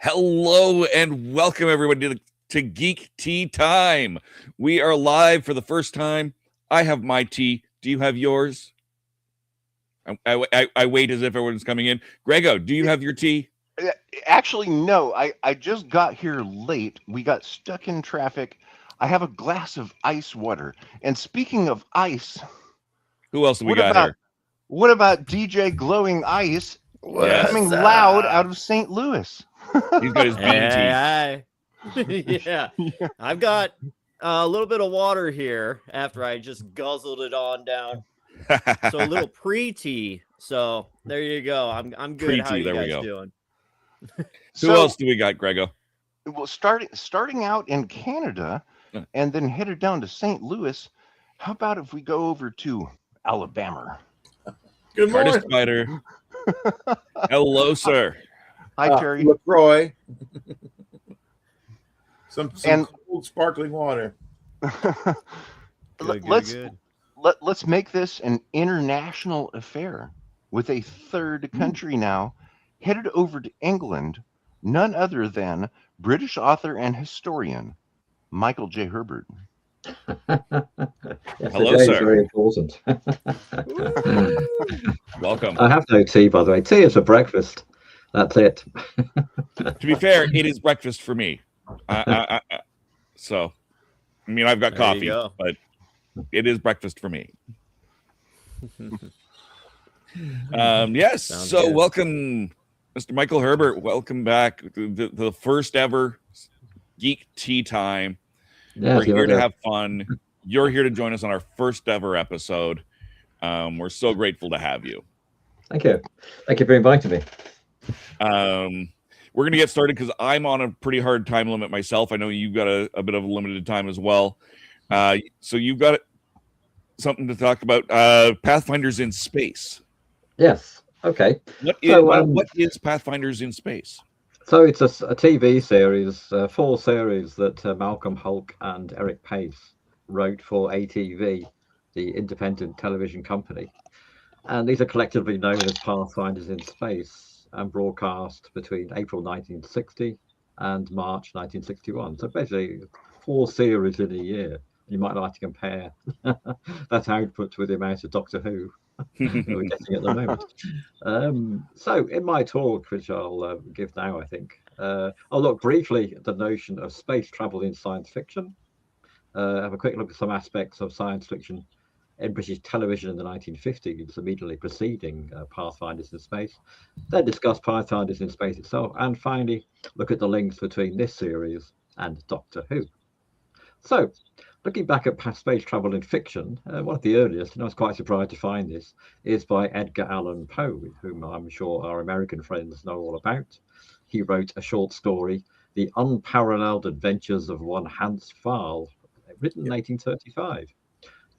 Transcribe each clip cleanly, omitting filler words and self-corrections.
Hello and welcome everybody to Geek Tea Time. We are live for the first time. I have my tea. Do you have yours? I wait as if everyone's coming in. Grego, do you have your tea? Actually, no. I just got here late. We got stuck in traffic. I have a glass of ice water. And speaking of ice, Who else do we what got about here? what about DJ Glowing Ice coming Yes, What's loud out up? of St. Louis? he's got his bean tea. Hey, yeah, I've got a little bit of water here after I just guzzled it on down. So a little pre-tea. So there you go. I'm good. How Pre-tea, you there we guys go. doing? Who else do we got, Grego? Well, starting out in Canada and then headed down to St. Louis. How about if we go over to Alabama? Good Artist morning. Spider. Hello, sir. Hi, Terry. LaCroix. some And- cold sparkling water. Let's make this an international affair with a third country now headed over to England, none other than British author and historian Michael J. Herbert. Hello, Today is sir. very important. Welcome. I have no tea, by the way. Tea is for breakfast. That's it. To be fair, it is breakfast for me. So, I mean, I've got There you coffee, go. but it is breakfast for me. Yes. Sounds So, good. welcome, Mr. Michael Herbert. Welcome back to the first ever Geek Tea Time. Yes, We're here to have fun. You're here to join us on our first ever episode. We're so grateful to have you. Thank you. Thank you for inviting me. We're going to get started because I'm on a pretty hard time limit myself. I know you've got a bit of a limited time as well. So you've got something to talk about. Pathfinders in space. Yes. Okay. What is Pathfinders in space? So it's a TV series, 4 series that Malcolm Hulk and Eric Pace wrote for ATV, the independent television company. And these are collectively known as Pathfinders in Space and broadcast between April 1960 and March 1961. So basically 4 series in a year. You might like to compare that output with the amount of Doctor Who that we're getting at the moment. So in my talk, which I'll give now, I think, I'll look briefly at the notion of space travel in science fiction, have a quick look at some aspects of science fiction in British television in the 1950s, immediately preceding Pathfinders in Space, then discuss Pathfinders in Space itself, and finally look at the links between this series and Doctor Who. So, looking back at space travel in fiction, one of the earliest, and I was quite surprised to find this, is by Edgar Allan Poe, whom I'm sure our American friends know all about. He wrote a short story, The Unparalleled Adventures of One Hans Pfaall, written in 1835.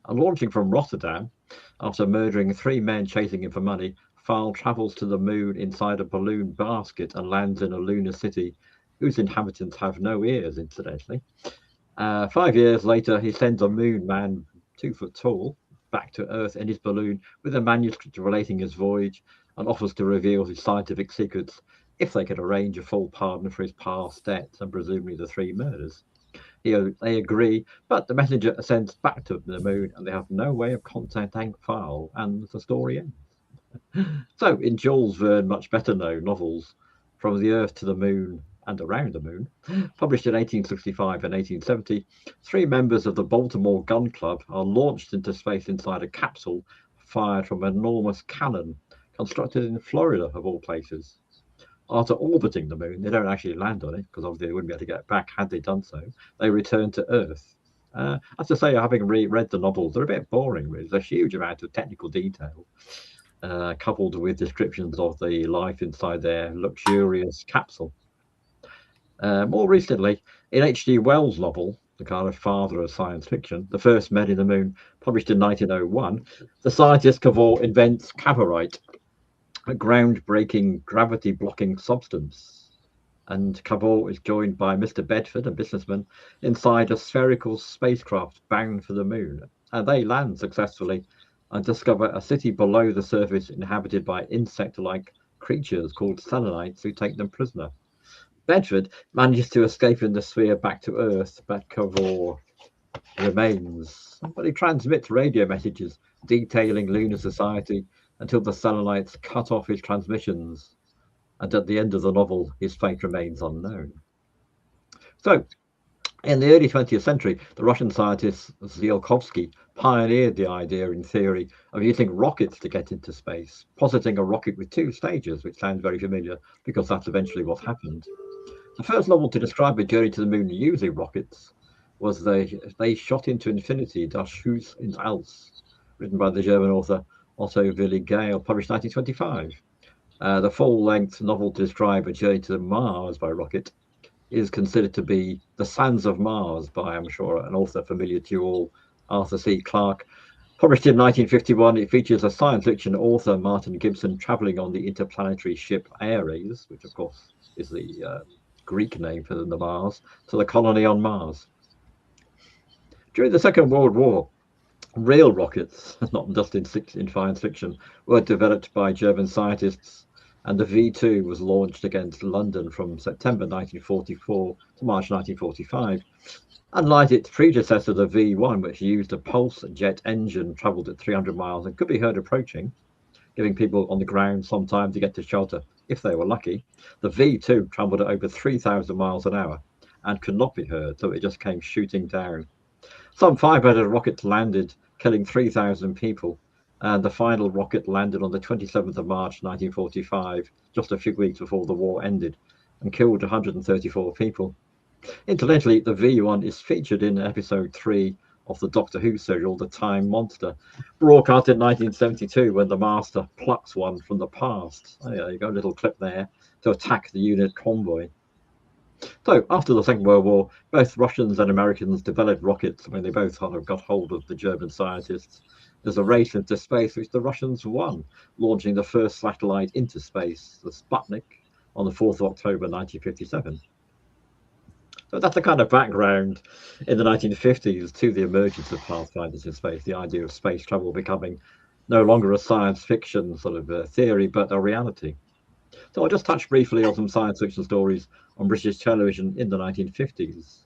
And launching from Rotterdam, after murdering 3 men chasing him for money, Pfaall travels to the moon inside a balloon basket and lands in a lunar city whose inhabitants have no ears, incidentally. 5 years later, he sends a moon man 2 foot tall back to Earth in his balloon with a manuscript relating his voyage and offers to reveal his scientific secrets if they could arrange a full pardon for his past debts and presumably the 3 murders. They agree, but the messenger ascends back to the moon and they have no way of contacting Pfaall, and the story ends. So, in Jules Verne, much better known novels, From the Earth to the Moon and Around the Moon, published in 1865 and 1870, 3 members of the Baltimore Gun Club are launched into space inside a capsule fired from an enormous cannon constructed in Florida, of all places. After orbiting the moon, they don't actually land on it, because obviously they wouldn't be able to get back had they done so. They return to Earth. As I say, having read the novels, they're a bit boring, really. There's a huge amount of technical detail, coupled with descriptions of the life inside their luxurious capsule. More recently, in H.G. Wells' novel, the kind of father of science fiction, The First Men in the Moon, published in 1901, the scientist Cavor invents cavorite, a groundbreaking gravity-blocking substance. And Cavor is joined by Mr. Bedford, a businessman, inside a spherical spacecraft bound for the moon. And they land successfully and discover a city below the surface inhabited by insect-like creatures called selenites who take them prisoner. Bedford manages to escape in the sphere back to Earth, but Cavor remains. But he transmits radio messages detailing lunar society until the Selenites cut off his transmissions. And at the end of the novel, his fate remains unknown. So, in the early 20th century, the Russian scientist Tsiolkovsky pioneered the idea in theory of using rockets to get into space, positing a rocket with 2 stages, which sounds very familiar because that's eventually what happened. The first novel to describe a journey to the moon using rockets was They Shot into Infinity, Das Schuss ins All, written by the German author Otto Willi Gale, published 1925. The full-length novel to describe a journey to Mars by rocket is considered to be The Sands of Mars by, I'm sure, an author familiar to you all, Arthur C. Clarke. Published in 1951, it features a science fiction author, Martin Gibson, traveling on the interplanetary ship Ares, which of course is the Greek name for the Mars, to the colony on Mars. During the Second World War, real rockets, not just in science fiction, were developed by German scientists, and the V2 was launched against London from September 1944 to March 1945. Unlike its predecessor, the V1, which used a pulse jet engine, travelled at 300 miles and could be heard approaching, giving people on the ground some time to get to shelter if they were lucky. The V2 travelled at over 3,000 miles an hour and could not be heard, so it just came shooting down. Some 500 rockets landed, killing 3,000 people, and the final rocket landed on the 27th of March 1945, just a few weeks before the war ended, and killed 134 people. Incidentally, the V1 is featured in episode 3 of the Doctor Who serial, The Time Monster, broadcast in 1972 when the Master plucks one from the past. Oh, yeah, you got a little clip there to attack the unit convoy. So, after the Second World War, both Russians and Americans developed rockets. I mean, they both sort of got hold of the German scientists. There's a race into space, which the Russians won, launching the first satellite into space, the Sputnik, on the 4th of October 1957. So that's the kind of background in the 1950s to the emergence of Pathfinders in space, the idea of space travel becoming no longer a science fiction sort of theory, but a reality. So I'll just touch briefly on some science fiction stories on British television in the 1950s.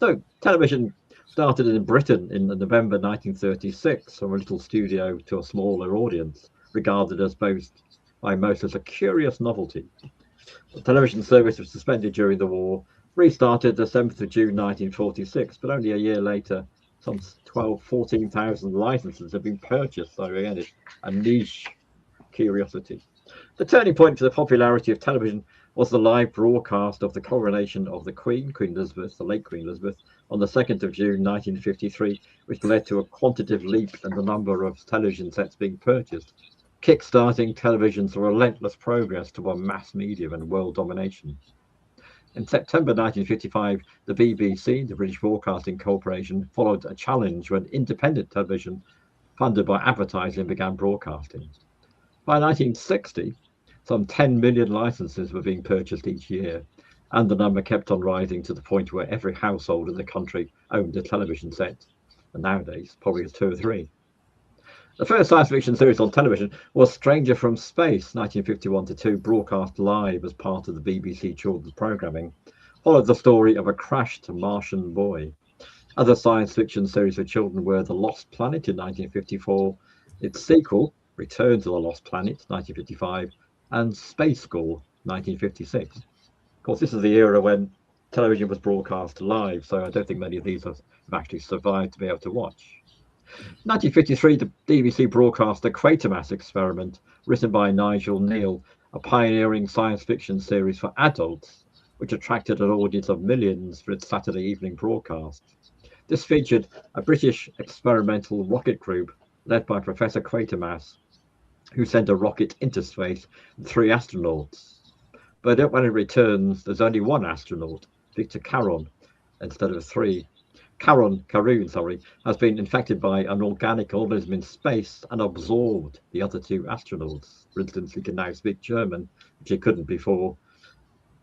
So television started in Britain in November 1936 from a little studio to a smaller audience, regarded as by most as a curious novelty. The television service was suspended during the war, restarted the 7th of June 1946, but only a year later, some 14,000 licenses have been purchased. So again, it's a niche curiosity. The turning point for the popularity of television was the live broadcast of the coronation of the Queen Elizabeth, the late Queen Elizabeth, on the 2nd of June 1953, which led to a quantitative leap in the number of television sets being purchased, kick-starting television's relentless progress toward mass media and world domination. In September 1955, the BBC, the British Broadcasting Corporation, followed a challenge when independent television, funded by advertising, began broadcasting. By 1960, some 10 million licenses were being purchased each year, and the number kept on rising to the point where every household in the country owned a television set, and nowadays probably has 2 or 3. The first science fiction series on television was Stranger from Space, 1951-2, broadcast live as part of the BBC children's programming, followed the story of a crashed Martian boy. Other science fiction series for children were The Lost Planet in 1954, its sequel, Return to the Lost Planet, 1955, and Space School, 1956. Of course, this is the era when television was broadcast live, so I don't think many of these have actually survived to be able to watch. In 1953, the BBC broadcast The Quatermass Experiment, written by Nigel Neal, a pioneering science fiction series for adults, which attracted an audience of millions for its Saturday evening broadcast. This featured a British experimental rocket group led by Professor Quatermass, who sent a rocket into space with 3 astronauts. But when it returns, there's only 1 astronaut, Victor Caron, instead of 3. Caroon, has been infected by an organic organism in space and absorbed the other 2 astronauts. For instance, he can now speak German, which he couldn't before.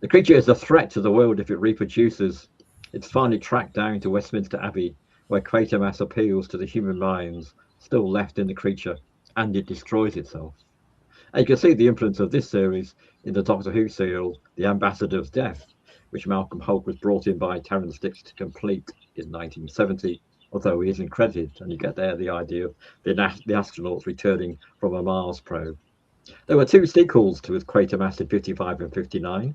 The creature is a threat to the world if it reproduces. It's finally tracked down to Westminster Abbey, where Quatermass appeals to the human minds still left in the creature, and it destroys itself. And you can see the influence of this series in the Doctor Who serial, The Ambassador of Death, which Malcolm Hulke was brought in by Terrance Dicks to complete in 1970, although he isn't credited, and you get there the idea of the astronauts returning from a Mars probe. There were 2 sequels to his Quatermass in 55 and 59.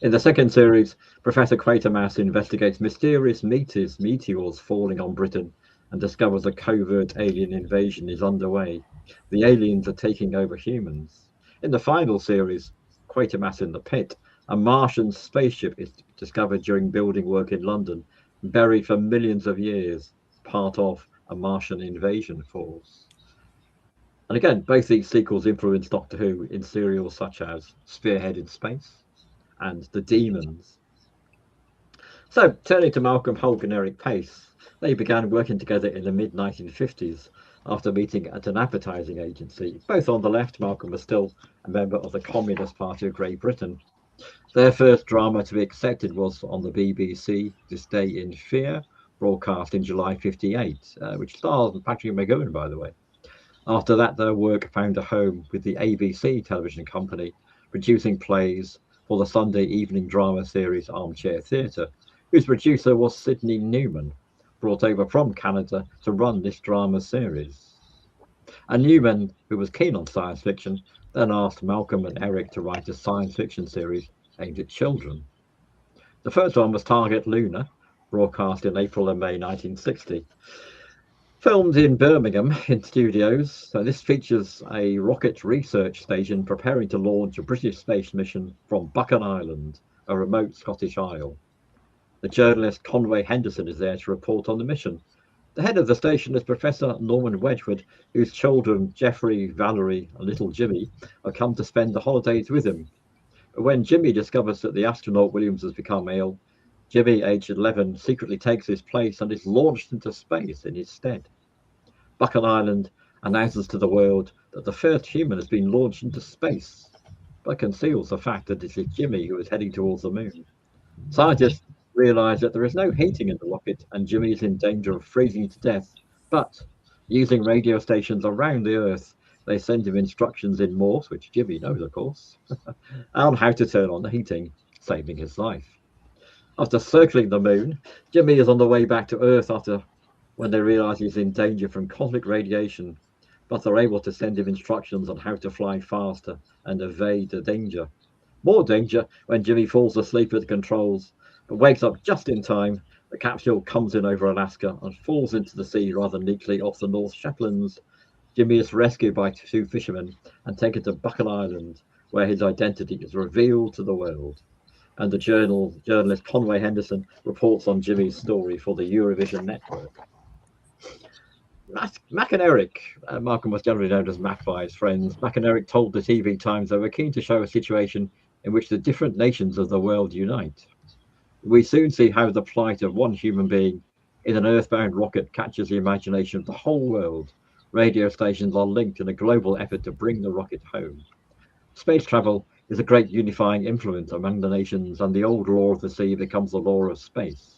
In the second series, Professor Quatermass investigates mysterious meteors falling on Britain and discovers a covert alien invasion is underway. The aliens are taking over humans. In the final series, Quatermass in the Pit, a Martian spaceship is discovered during building work in London, buried for millions of years, part of a Martian invasion force. And again, both these sequels influenced Doctor Who in serials such as Spearhead in Space and The Demons. So, turning to Malcolm Hulke and Eric Pace, they began working together in the mid-1950s after meeting at an advertising agency. Both on the left, Malcolm was still a member of the Communist Party of Great Britain. Their first drama to be accepted was on the BBC, This Day in Fear, broadcast in July 58, which stars Patrick McGowan, by the way. After that, their work found a home with the ABC television company, producing plays for the Sunday evening drama series Armchair Theatre, whose producer was Sidney Newman, brought over from Canada to run this drama series. And Newman, who was keen on science fiction, then asked Malcolm and Eric to write a science fiction series aimed at children. The first one was Target Lunar, broadcast in April and May 1960. Filmed in Birmingham in studios, so this features a rocket research station preparing to launch a British space mission from Buchan Island, a remote Scottish isle. The journalist Conway Henderson is there to report on the mission. The head of the station is Professor Norman Wedgwood, whose children, Geoffrey, Valerie, and little Jimmy, have come to spend the holidays with him. When Jimmy discovers that the astronaut Williams has become ill, Jimmy, aged 11, secretly takes his place and is launched into space in his stead. Buchan Island announces to the world that the first human has been launched into space, but conceals the fact that it is Jimmy who is heading towards the moon. Scientists realise that there is no heating in the rocket and Jimmy is in danger of freezing to death, but using radio stations around the Earth, they send him instructions in Morse, which Jimmy knows, of course, on how to turn on the heating, saving his life. After circling the moon, Jimmy is on the way back to Earth when they realise he's in danger from cosmic radiation, but they're able to send him instructions on how to fly faster and evade the danger. More danger when Jimmy falls asleep at the controls, but wakes up just in time. The capsule comes in over Alaska and falls into the sea rather neatly off the North Shetlands. Jimmy is rescued by 2 fishermen and taken to Buchan Island, where his identity is revealed to the world. And the journalist Conway Henderson reports on Jimmy's story for the Eurovision network. Mac and Eric, Malcolm was generally known as Mac by his friends. Mac and Eric told the TV Times they were keen to show a situation in which the different nations of the world unite. We soon see how the plight of one human being in an earthbound rocket catches the imagination of the whole world. Radio stations are linked in a global effort to bring the rocket home. Space travel is a great unifying influence among the nations, and the old law of the sea becomes the law of space.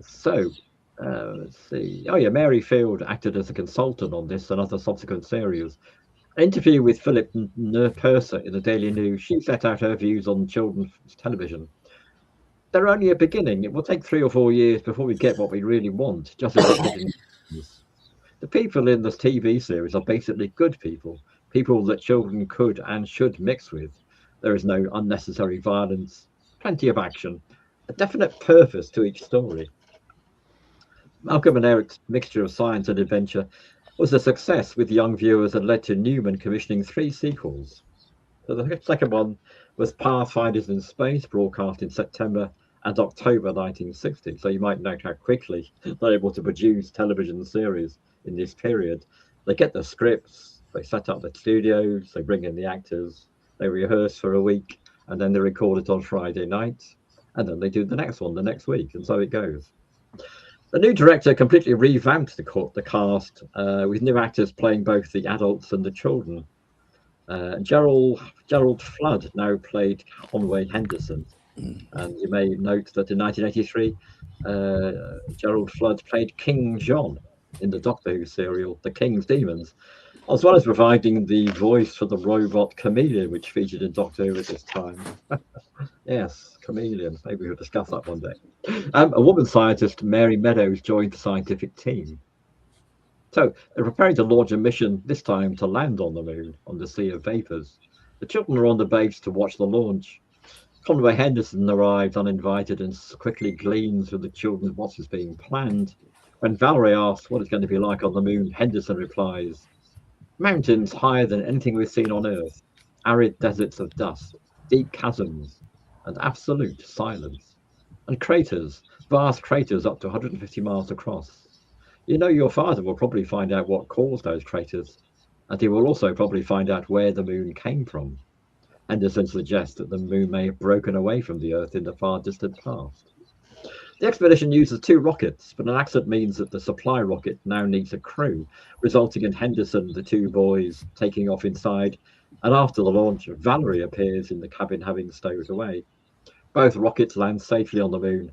So, let's see. Oh yeah, Mary Field acted as a consultant on this and other subsequent series. An interview with Philip Purser in the Daily News, she set out her views on children's television. They're only a beginning. It will take 3 or 4 years before we get what we really want, just as it did in the people in this TV series are basically good people that children could and should mix with. There is no unnecessary violence, plenty of action, a definite purpose to each story. Malcolm and Eric's mixture of science and adventure was a success with young viewers and led to Newman commissioning 3 sequels. So the second one was Pathfinders in Space, broadcast in September and October 1960. So you might note how quickly they're able to produce television series in this period. They get the scripts, they set up the studios, they bring in the actors, they rehearse for a week, and then they record it on Friday night, and then they do the next one the next week, and so it goes. The new director completely revamped the cast with new actors playing both the adults and the children. Gerald Flood now played Conway Henderson, and you may note that in 1983, Gerald Flood played King John in the Doctor Who serial The King's Demons, as well as providing the voice for the robot Chameleon, which featured in Doctor Who at this time. Yes, chameleon. Maybe we'll discuss that one day. A woman scientist, Mary Meadows, joined the scientific team. So they're preparing to launch a mission, this time to land on the moon on the Sea of Vapors. The children are on the base to watch the launch. Conway Henderson arrives uninvited and quickly gleans from the children what is being planned. When Valerie asks what it's going to be like on the moon, Henderson replies, "Mountains higher than anything we've seen on Earth, arid deserts of dust, deep chasms, and absolute silence. And craters, vast craters up to 150 miles across. You know, your father will probably find out what caused those craters, and he will also probably find out where the moon came from." Henderson suggests that the moon may have broken away from the Earth in the far distant past. The expedition uses 2 rockets, but an accident means that the supply rocket now needs a crew, resulting in Henderson, the 2 boys, taking off inside, and after the launch, Valerie appears in the cabin having stowed away. Both rockets land safely on the moon,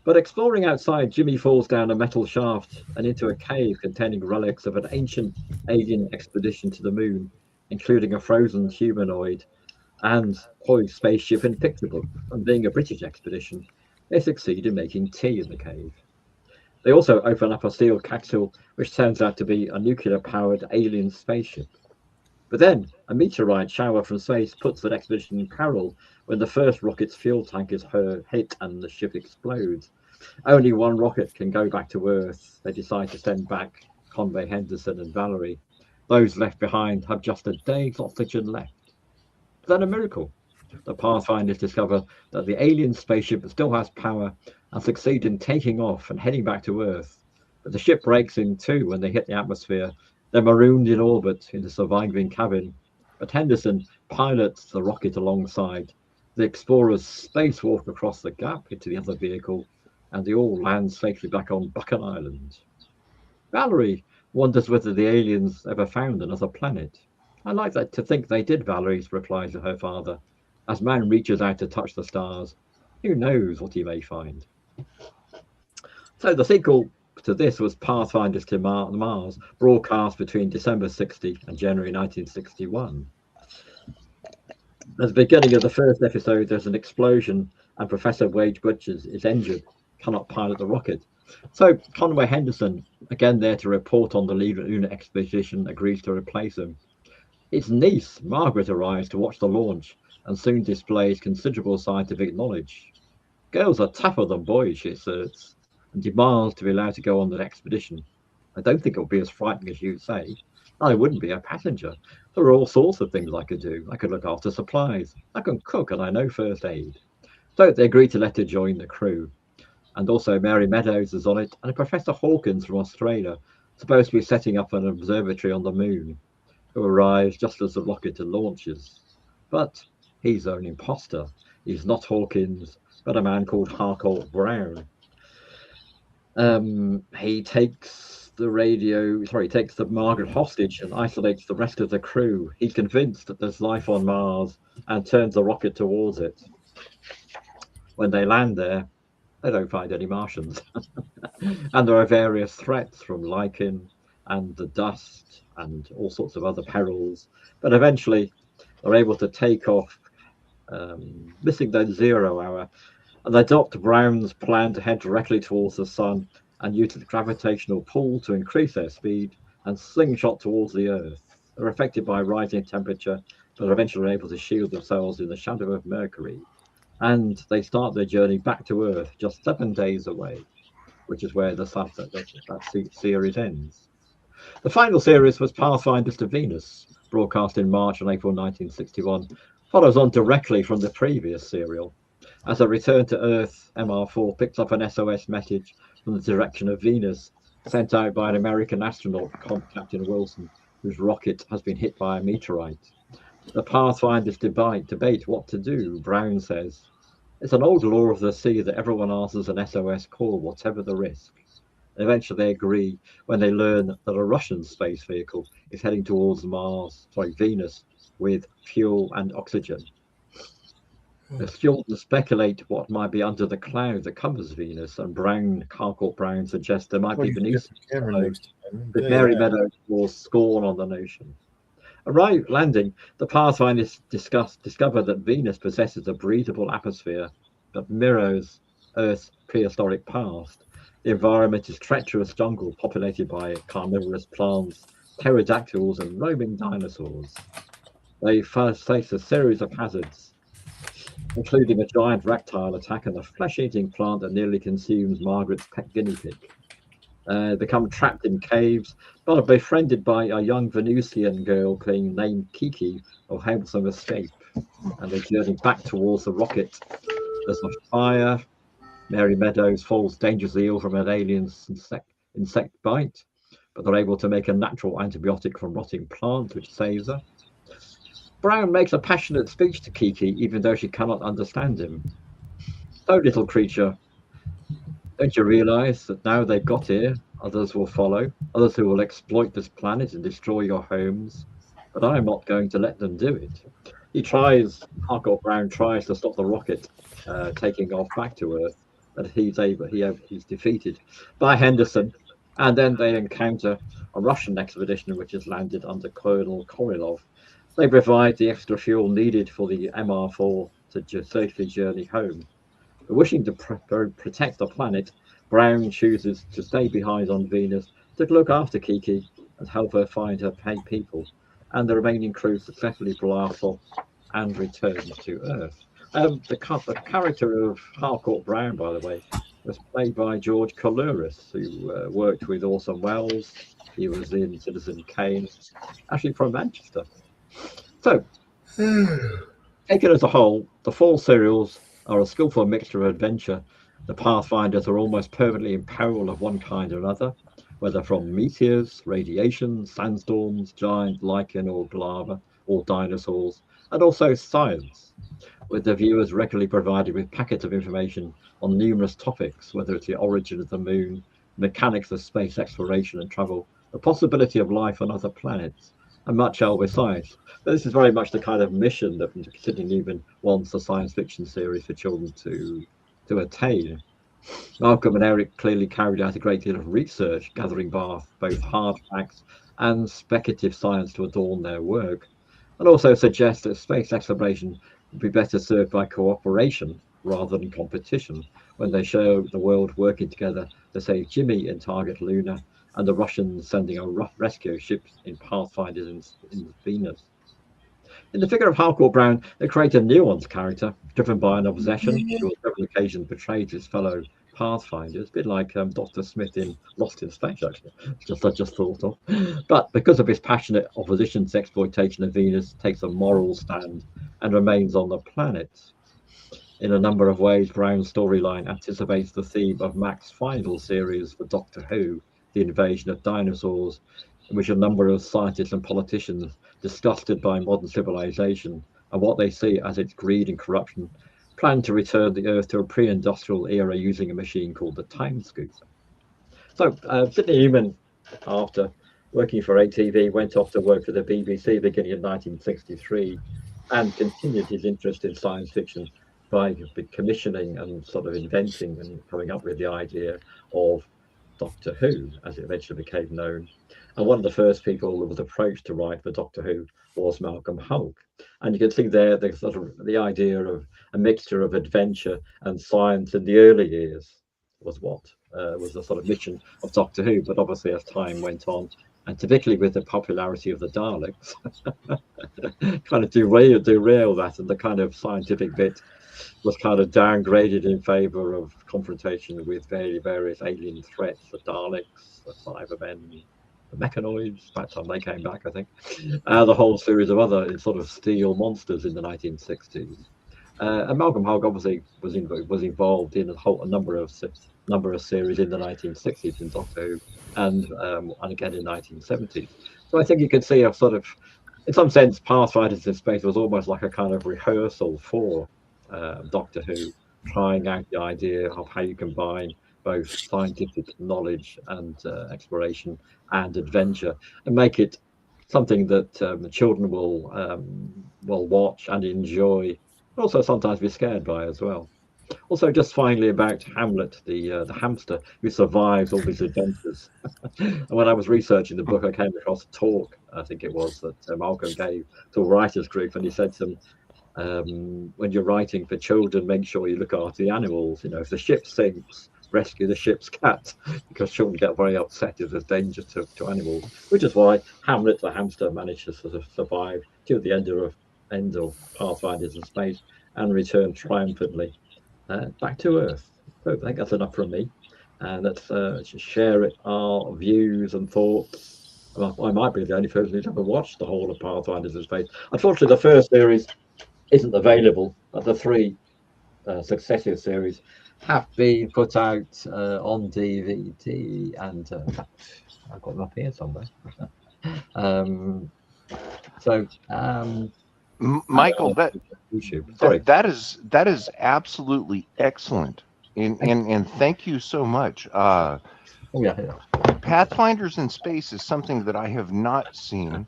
but exploring outside, Jimmy falls down a metal shaft and into a cave containing relics of an ancient alien expedition to the moon, including a frozen humanoid and Hoy's spaceship in picture book. And being a British expedition, they succeed in making tea in the cave. They also open up a sealed capsule, which turns out to be a nuclear-powered alien spaceship. But then, a meteorite shower from space puts the expedition in peril when the first rocket's fuel tank is hit and the ship explodes. Only one rocket can go back to Earth. They decide to send back Conway Henderson and Valerie. Those left behind have just a day's oxygen left. Then a miracle. The Pathfinders discover that the alien spaceship still has power and succeed in taking off and heading back to Earth. But the ship breaks in 2 when they hit the atmosphere. They're marooned in orbit in the surviving cabin. But Henderson pilots the rocket alongside. The explorers spacewalk across the gap into the other vehicle, and they all land safely back on Buchan Island. Valerie wonders whether the aliens ever found another planet. "I like that to think they did," Valerie replies to her father, as man reaches out to touch the stars. Who knows what he may find? So the sequel to this was Pathfinders to Mars, broadcast between December 60 and January 1961. At the beginning of the first episode, there's an explosion and Professor Wade Butchers is injured, cannot pilot the rocket. So Conway Henderson, again there to report on the lunar expedition, agrees to replace him. His niece, Margaret, arrives to watch the launch and soon displays considerable scientific knowledge. "Girls are tougher than boys," she asserts, and demands to be allowed to go on the expedition. "I don't think it will be as frightening as you say. I wouldn't be a passenger. There are all sorts of things I could do. I could look after supplies. I can cook, and I know first aid." So they agree to let her join the crew. And also Mary Meadows is on it, and Professor Hawkins from Australia, supposed to be setting up an observatory on the moon, who arrives just as the rocket launches. But he's an imposter. He's not Hawkins, but a man called Harcourt Brown. He takes the Margaret hostage and isolates the rest of the crew. He's convinced that there's life on Mars and turns the rocket towards it. When they land there, they don't find any Martians. And there are various threats from lichen and the dust and all sorts of other perils. But eventually they're able to take off, missing the 0 hour, and they adopt Brown's plan to head directly towards the sun and use the gravitational pull to increase their speed and slingshot towards the Earth. They're affected by rising temperature, but are eventually able to shield themselves in the shadow of Mercury. And they start their journey back to Earth just 7 days away, which is where that series ends. The final series was Pathfinders to Venus, broadcast in March and April 1961, follows on directly from the previous serial. As a return to Earth, MR4 picks up an SOS message from the direction of Venus, sent out by an American astronaut, Captain Wilson, whose rocket has been hit by a meteorite. The Pathfinders debate what to do. Brown says, "It's an old law of the sea that everyone answers an SOS call, whatever the risk." And eventually they agree when they learn that a Russian space vehicle is heading towards Venus, with fuel and oxygen. The children speculate what might be under the cloud that covers Venus, and Harcourt Brown suggests there might be beneath. With Mary Meadows will scorn on the notion. Landing, the Pathfinders discover that Venus possesses a breathable atmosphere that mirrors Earth's prehistoric past. The environment is treacherous jungle populated by carnivorous plants, pterodactyls, and roaming dinosaurs. They first face a series of hazards, including a giant reptile attack and a flesh-eating plant that nearly consumes Margaret's pet guinea pig. Become trapped in caves, but are befriended by a young Venusian girl named Kiki, who helps them escape. And they journey back towards the rocket. There's a fire. Mary Meadows falls dangerously ill from an alien insect bite, but they're able to make a natural antibiotic from rotting plants, which saves her. Brown makes a passionate speech to Kiki, even though she cannot understand him. So, little creature, don't you realize that now they've got here, others will follow, others who will exploit this planet and destroy your homes, but I'm not going to let them do it. Harcourt Brown tries to stop the rocket taking off back to Earth, but he's defeated by Henderson, and then they encounter a Russian expedition which has landed under Colonel Korolov. They provide the extra fuel needed for the MR4 to safely journey home. Wishing to protect the planet, Brown chooses to stay behind on Venus to look after Kiki and help her find her people, and the remaining crew successfully blast off and return to Earth. The character of Harcourt Brown, by the way, was played by George Coulouris, who worked with Orson Welles. He was in Citizen Kane, actually from Manchester. So, taken as a whole, the 4 serials are a skillful mixture of adventure. The Pathfinders are almost permanently in peril of one kind or another, whether from meteors, radiation, sandstorms, giant lichen or lava, or dinosaurs, and also science, with the viewers regularly provided with packets of information on numerous topics, whether it's the origin of the moon, mechanics of space exploration and travel, the possibility of life on other planets, and much else besides. But this is very much the kind of mission that Sidney Newman wants a science fiction series for children to attain. Malcolm and Eric clearly carried out a great deal of research, gathering both hard facts and speculative science to adorn their work, and also suggest that space exploration would be better served by cooperation rather than competition, when they show the world working together to save Jimmy in Target Luna and the Russians sending a rescue ship in Pathfinders in Venus. In the figure of Harcourt Brown, they create a nuanced character driven by an obsession who on several occasions betrays his fellow Pathfinders, a bit like Dr. Smith in Lost in Space, actually, I just thought of. But because of his passionate opposition to exploitation of Venus, takes a moral stand and remains on the planet. In a number of ways, Brown's storyline anticipates the theme of Mac's final series for Doctor Who, The Invasion of Dinosaurs, in which a number of scientists and politicians, disgusted by modern civilization and what they see as its greed and corruption, plan to return the Earth to a pre-industrial era using a machine called the Time Scoop. So Sidney Newman, after working for ATV, went off to work for the BBC beginning in 1963 and continued his interest in science fiction by commissioning and sort of inventing and coming up with the idea of Doctor Who, as it eventually became known. And one of the first people who was approached to write for Doctor Who was Malcolm Hulke. And you can see there the idea of a mixture of adventure and science in the early years was the sort of mission of Doctor Who. But obviously, as time went on, and particularly with the popularity of the Daleks, kind of derail that, and the kind of scientific bit was kind of downgraded in favor of confrontation with various alien threats, the Daleks, the Cybermen, the Mechanoids, by the time they came back, I think, the whole series of other sort of steel monsters in the 1960s. And Malcolm Hulke obviously was involved in a number of series in the 1960s in Doctor Who, and again in 1970s. So I think you can see a sort of, in some sense, Pathfinders in Space was almost like a kind of rehearsal for Doctor Who, trying out the idea of how you combine both scientific knowledge and exploration and adventure, and make it something that the children will watch and enjoy, but also sometimes be scared by as well. Also, just finally about Hamlet, the hamster who survives all these adventures. And when I was researching the book, I came across a talk I think it was, that Malcolm gave to a writers group, and he said to them, when you're writing for children, make sure you look after the animals. You know, if the ship sinks, rescue the ship's cat, because children get very upset if there's danger to animals. Which is why Hamlet the hamster managed to sort of survive till the end of Pathfinders in Space and return triumphantly back to Earth. So I think that's enough from me. And let's share our views and thoughts. Well, I might be the only person who's ever watched the whole of Pathfinders in Space. Unfortunately, the first series isn't available, but the three successive series have been put out on DVD, and I've got them up here somewhere. Michael, Sorry. that is absolutely excellent, and thank you so much. Pathfinders in Space is something that I have not seen,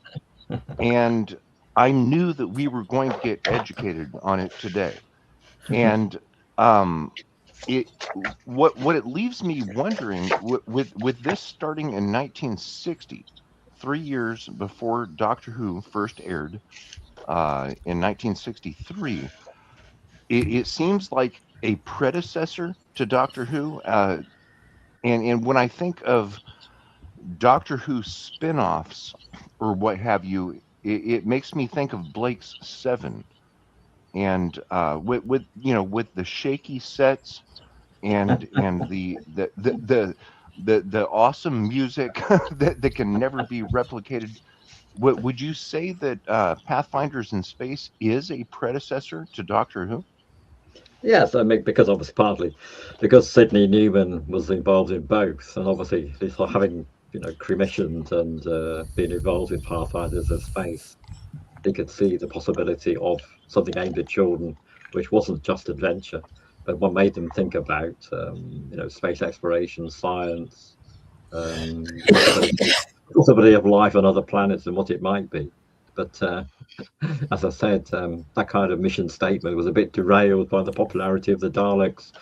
and I knew that we were going to get educated on it today. And what it leaves me wondering, with this starting in 1960, 3 years before Doctor Who first aired in 1963, it seems like a predecessor to Doctor Who. And when I think of Doctor Who spin-offs or what have you, it makes me think of Blake's Seven, and with with the shaky sets and the awesome music that can never be replicated. Would you say that Pathfinders in Space is a predecessor to Doctor Who? Yes, I mean, because obviously partly because Sidney Newman was involved in both, and obviously it's like having commissioned and being involved in Pathfinders in Space, he could see the possibility of something aimed at children, which wasn't just adventure, but what made them think about space exploration, science, possibility of life on other planets and what it might be. But as I said, that kind of mission statement was a bit derailed by the popularity of the Daleks.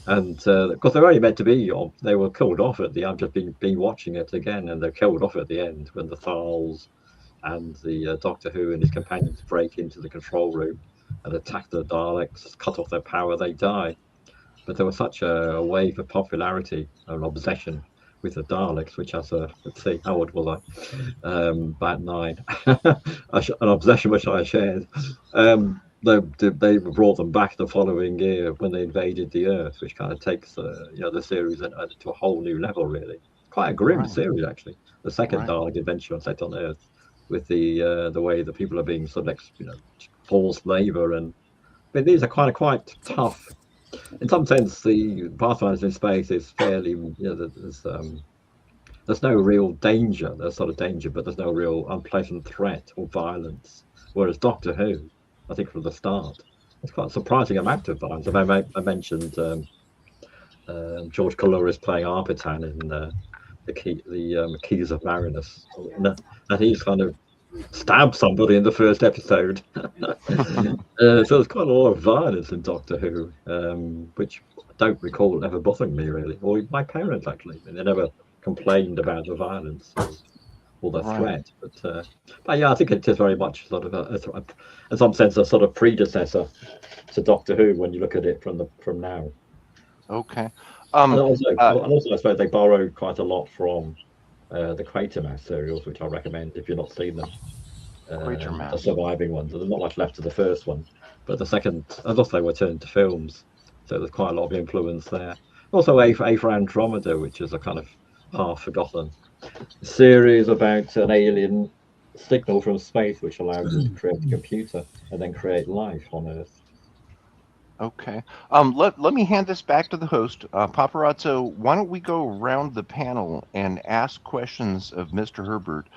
And because they're only meant to be, they were killed off at the end. I've just been watching it again, and they're killed off at the end when the Thals and the Doctor Who and his companions break into the control room and attack the Daleks, cut off their power, they die. But there was such a wave of popularity, an obsession with the Daleks, which has let's see, how old was I? About 9. An obsession which I shared. They brought them back the following year when they invaded the Earth, which kind of takes the series to a whole new level, really. Quite a grim series, actually. The second Dalek adventure set on Earth, with the way that people are being sort of forced labour, and I mean, these are quite tough. In some sense, the Pathfinders in Space is fairly, there's no real danger. There's sort of danger, but there's no real unpleasant threat or violence. Whereas Doctor Who, I think from the start, it's quite a surprising amount of violence. I mentioned George Coulouris playing Arpitan in the Keys of Marinus, and he's kind of stabbed somebody in the first episode. So there's quite a lot of violence in Doctor Who, which I don't recall ever bothering me really, or my parents actually. I mean, they never complained about the violence or the threat. But yeah, I think it is very much sort of in some sense a sort of predecessor to Doctor Who when you look at it from now. Okay. And also, I suppose they borrowed quite a lot from the Quatermass serials, which I recommend if you've not seen them. The surviving ones. There's not much left of the first one, but the second, and also they were turned to films, so there's quite a lot of influence there. Also, A for Andromeda, which is a kind of half-forgotten series about an alien signal from space, which allows them to create a computer and then create life on Earth. Okay. Let me hand this back to the host, Paparazzo. Why don't we go around the panel and ask questions of Mr. Herbert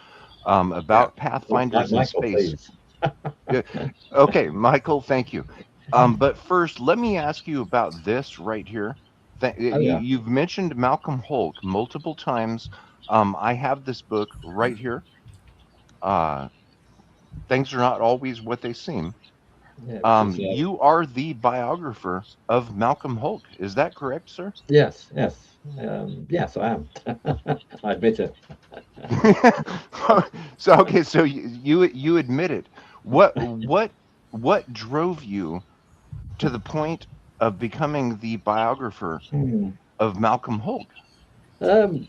about Pathfinders in Space? Okay, Michael, thank you. But first, let me ask you about this right here. You've mentioned Malcolm Hulke multiple times. I have this book right here. Things are not always what they seem. You are the biographer of Malcolm Hulk. Is that correct, sir? yes, yes, I am. I admit it. So okay, so you admit it. What drove you to the point of becoming the biographer Hmm. of Malcolm Hulk? Um,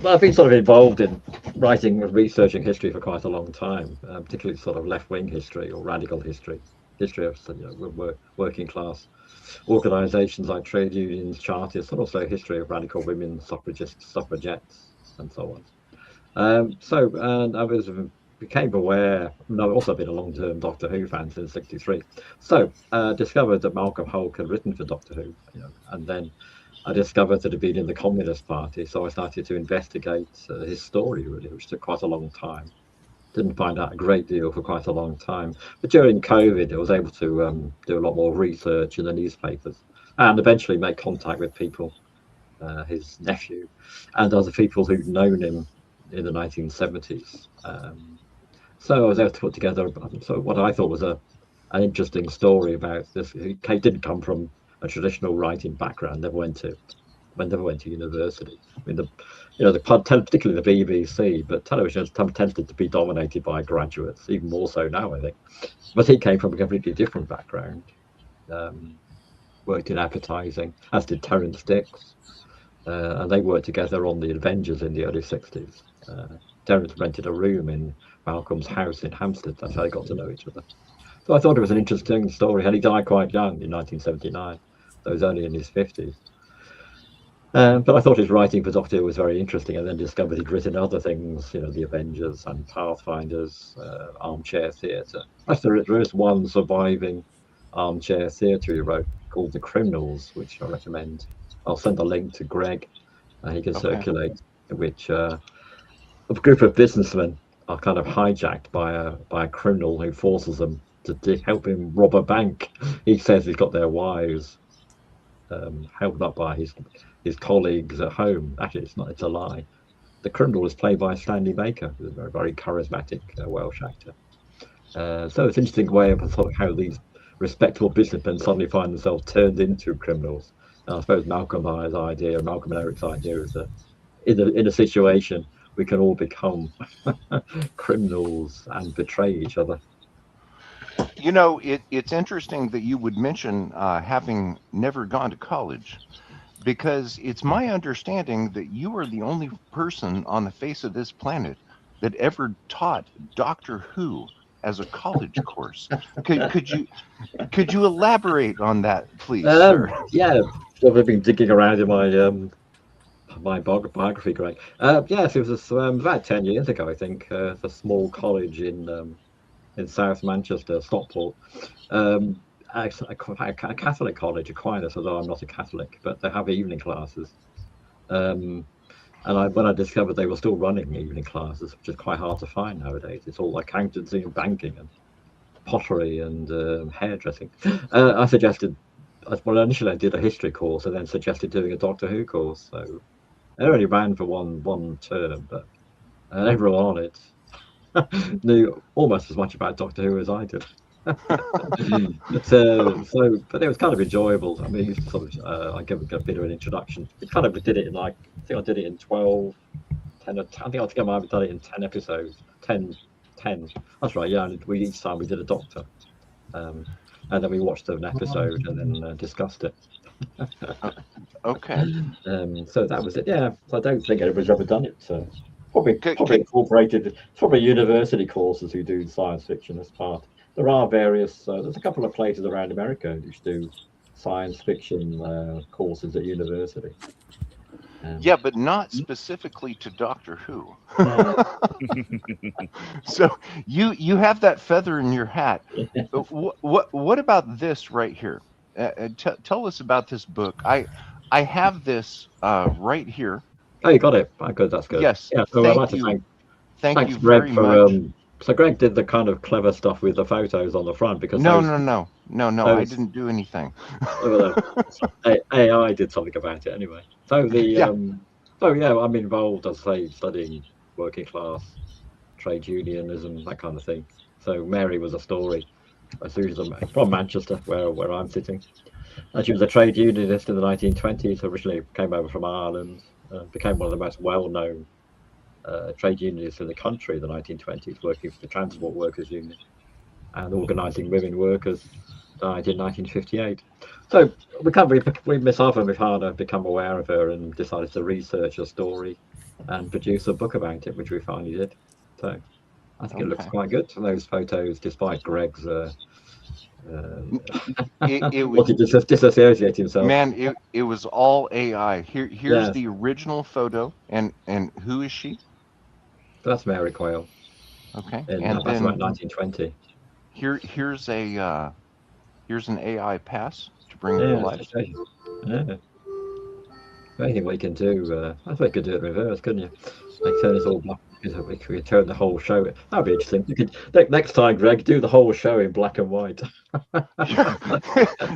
well, I've been sort of involved in writing and researching history for quite a long time, particularly sort of left-wing history or radical history, history of working class organisations like trade unions, chartists, and also history of radical women suffragettes, and so on. And I became aware, and I've also been a long-term Doctor Who fan since '63. So discovered that Malcolm Hulke had written for Doctor Who, and then I discovered that he'd been in the Communist Party. So I started to investigate his story, really, which took quite a long time. Didn't find out a great deal for quite a long time. But during COVID, I was able to do a lot more research in the newspapers and eventually make contact with people, his nephew, and other people who'd known him in the 1970s. So I was able to put together what I thought was an interesting story about this. He didn't come from a traditional writing background. Never went to university. I mean, particularly the BBC, but television has tended to be dominated by graduates, even more so now, I think. But he came from a completely different background. Um, Worked in advertising, as did Terence Dix. And they worked together on the Avengers in the early '60s. Terence rented a room in Malcolm's house in Hampstead. That's how they got to know each other. So I thought it was an interesting story. And he died quite young in 1979. So he was only in his 50s. But I thought his writing for Doctor Who was very interesting, and then discovered he'd written other things, the Avengers and Pathfinders, armchair theatre. Actually, there is one surviving armchair theatre he wrote called The Criminals, which I recommend. I'll send a link to Greg, he can circulate, which a group of businessmen are kind of hijacked by a criminal who forces them to help him rob a bank. He says he's got their wives held up by his colleagues at home. Actually, it's a lie. The criminal is played by Stanley Baker, who's a very, very charismatic Welsh actor. So it's an interesting way of sort of how these respectable businessmen suddenly find themselves turned into criminals. And I suppose Malcolm and Eric's idea is that in a situation we can all become criminals and betray each other. It's interesting that you would mention having never gone to college, because it's my understanding that you are the only person on the face of this planet that ever taught Doctor Who as a college course. Could you elaborate on that, please, sir? Yeah, I've been digging around in my biography, Greg. Yes, it was about 10 years ago, I think. It's a small college in South Manchester, Stockport. A Catholic college, Aquinas, although I'm not a Catholic, but they have evening classes. And when I discovered they were still running evening classes, which is quite hard to find nowadays. It's all accountancy and banking and pottery and hairdressing. I suggested, initially I did a history course and then suggested doing a Doctor Who course. So I only ran for one term, but everyone on it knew almost as much about Doctor Who as I did. But it was kind of enjoyable. I mean, I gave a bit of an introduction. It kind of did it in I think I did it in 12, 10. I think I might have done it in 10 episodes. 10. That's right. Yeah, each time we did a Doctor, and then we watched an episode and then discussed it. Okay. So that was it. Yeah. So I don't think anybody's ever done it. Probably incorporated. It's probably university courses who do science fiction as part. There are various. There's a couple of places around America which do science fiction courses at university. Yeah, but not specifically to Doctor Who. No. So you have that feather in your hat. What about this right here? Tell us about this book. I have this right here. Oh, you got it. Oh, good. That's good. Yes. Yeah. So I'd like to Thank thanks you Greg very for much. So Greg did the kind of clever stuff with the photos on the front because No. I those- didn't do anything. AI did something about it anyway. So I'm involved, as I say, studying working class, trade unionism, that kind of thing. So Mary was a story from Manchester, where I'm sitting. And she was a trade unionist in the 1920s. Originally came over from Ireland, became one of the most well-known trade unionists in the country in the 1920s, working for the Transport Workers Union and organising women workers. Died in 1958. So myself and Mihana become aware of her and decided to research her story and produce a book about it, which we finally did. So I think it looks Okay. quite good. Those photos, despite Greg's It was, wanting to disassociate himself. man, it was all AI. Here's Yes. the original photo, and who is she? That's Mary Quayle. Okay, And and that's then about 1920. here's an AI pass to bring it to Yeah, life. okay. Yeah. Anything we can do, I think we could do it in reverse, couldn't you? Like turn this all black. We could turn the whole show. That'd be interesting. You could next time, Greg, do the whole show in black and white.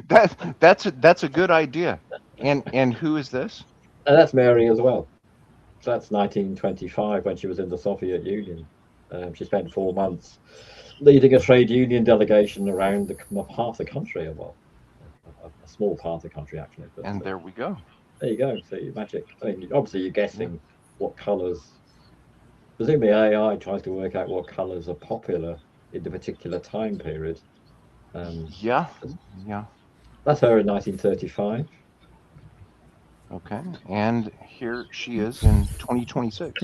That's a good idea. And who is this? And that's Mary as well. So that's 1925 when she was in the Soviet Union. She spent 4 months leading a trade union delegation around half the country, well, a small part of the country actually. But, And there we go. there you go. So magic. I mean, obviously you're guessing what colours. Presumably AI tries to work out what colours are popular in the particular time period. Yeah. That's her in 1935. Okay. And here she is in 2026.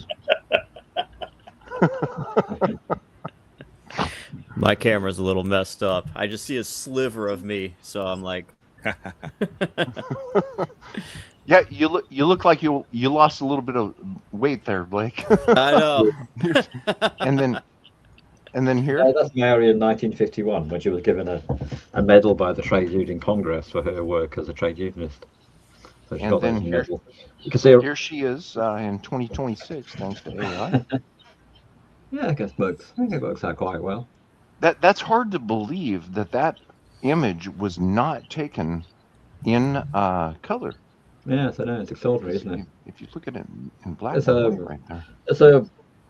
My camera's a little messed up. I just see a sliver of me, so I'm like, Yeah, you look like you lost a little bit of weight there, Blake. I know. and then here. That's Mary in 1951 when she was given a medal by the Trade Union Congress for her work as a trade unionist. So she And got then that here- medal. You can see her. Here she is in 2026, thanks to AI. Yeah, I think it works out quite well. That's hard to believe that image was not taken in color. Yes, I know. It's extraordinary, isn't it? If you look at it in black It's and white right there. It's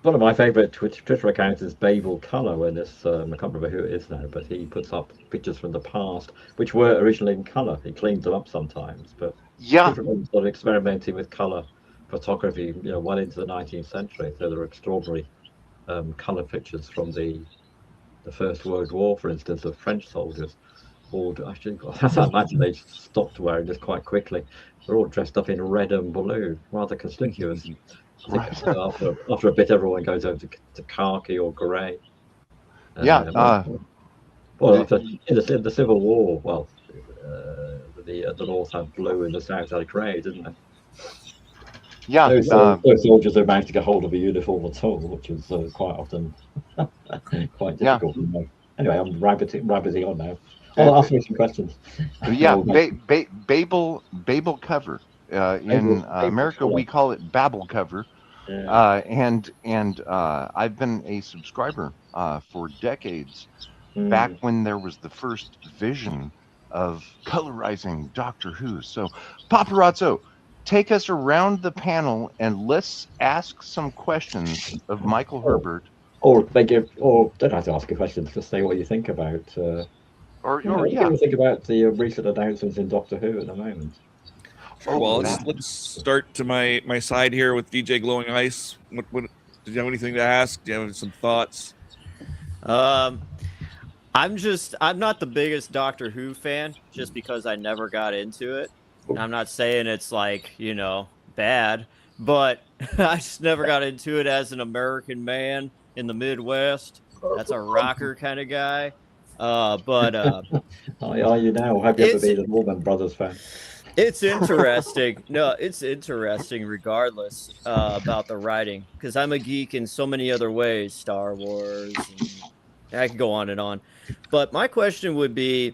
one of my favourite Twitter accounts is Babel Colour, when this I can't remember who it is now, but he puts up pictures from the past which were originally in colour. He cleans them up sometimes, but Yeah, different ones sort of experimenting with colour photography, well into the 19th century. So there are extraordinary colour pictures from the First World War, for instance, of French soldiers. Actually, I imagine they stopped wearing this quite quickly. They're all dressed up in red and blue, rather conspicuous. I think after a bit, everyone goes over to khaki or grey. yeah. Well, in the Civil War, well, the North had blue and the South had grey, didn't they? Yeah, Those soldiers who managed to get hold of a uniform at all, which is quite often quite difficult. Anyway, I'm rabbiting on now. Ask me some questions. yeah. Babel cover. In America, Babel we call it Babel cover. Yeah. And I've been a subscriber for decades. Mm. Back when there was the first vision of colorizing Doctor Who. So, Paparazzo, take us around the panel and let's ask some questions of Michael Herbert. Or don't have to ask a question, just say what you think about. What do you think about the recent announcements in Doctor Who at the moment? Sure, well, let's start to my side here with DJ Glowing Ice. What did you have anything to ask? Do you have some thoughts? I'm not the biggest Doctor Who fan, just because I never got into it. I'm not saying it's like, bad, but I just never got into it as an American man in the Midwest. That's a rocker kind of guy. But Are you now? Have you ever been an Allman Brothers fan? It's interesting. No, it's interesting regardless about the writing, because I'm a geek in so many other ways, Star Wars, and I could go on and on. But my question would be,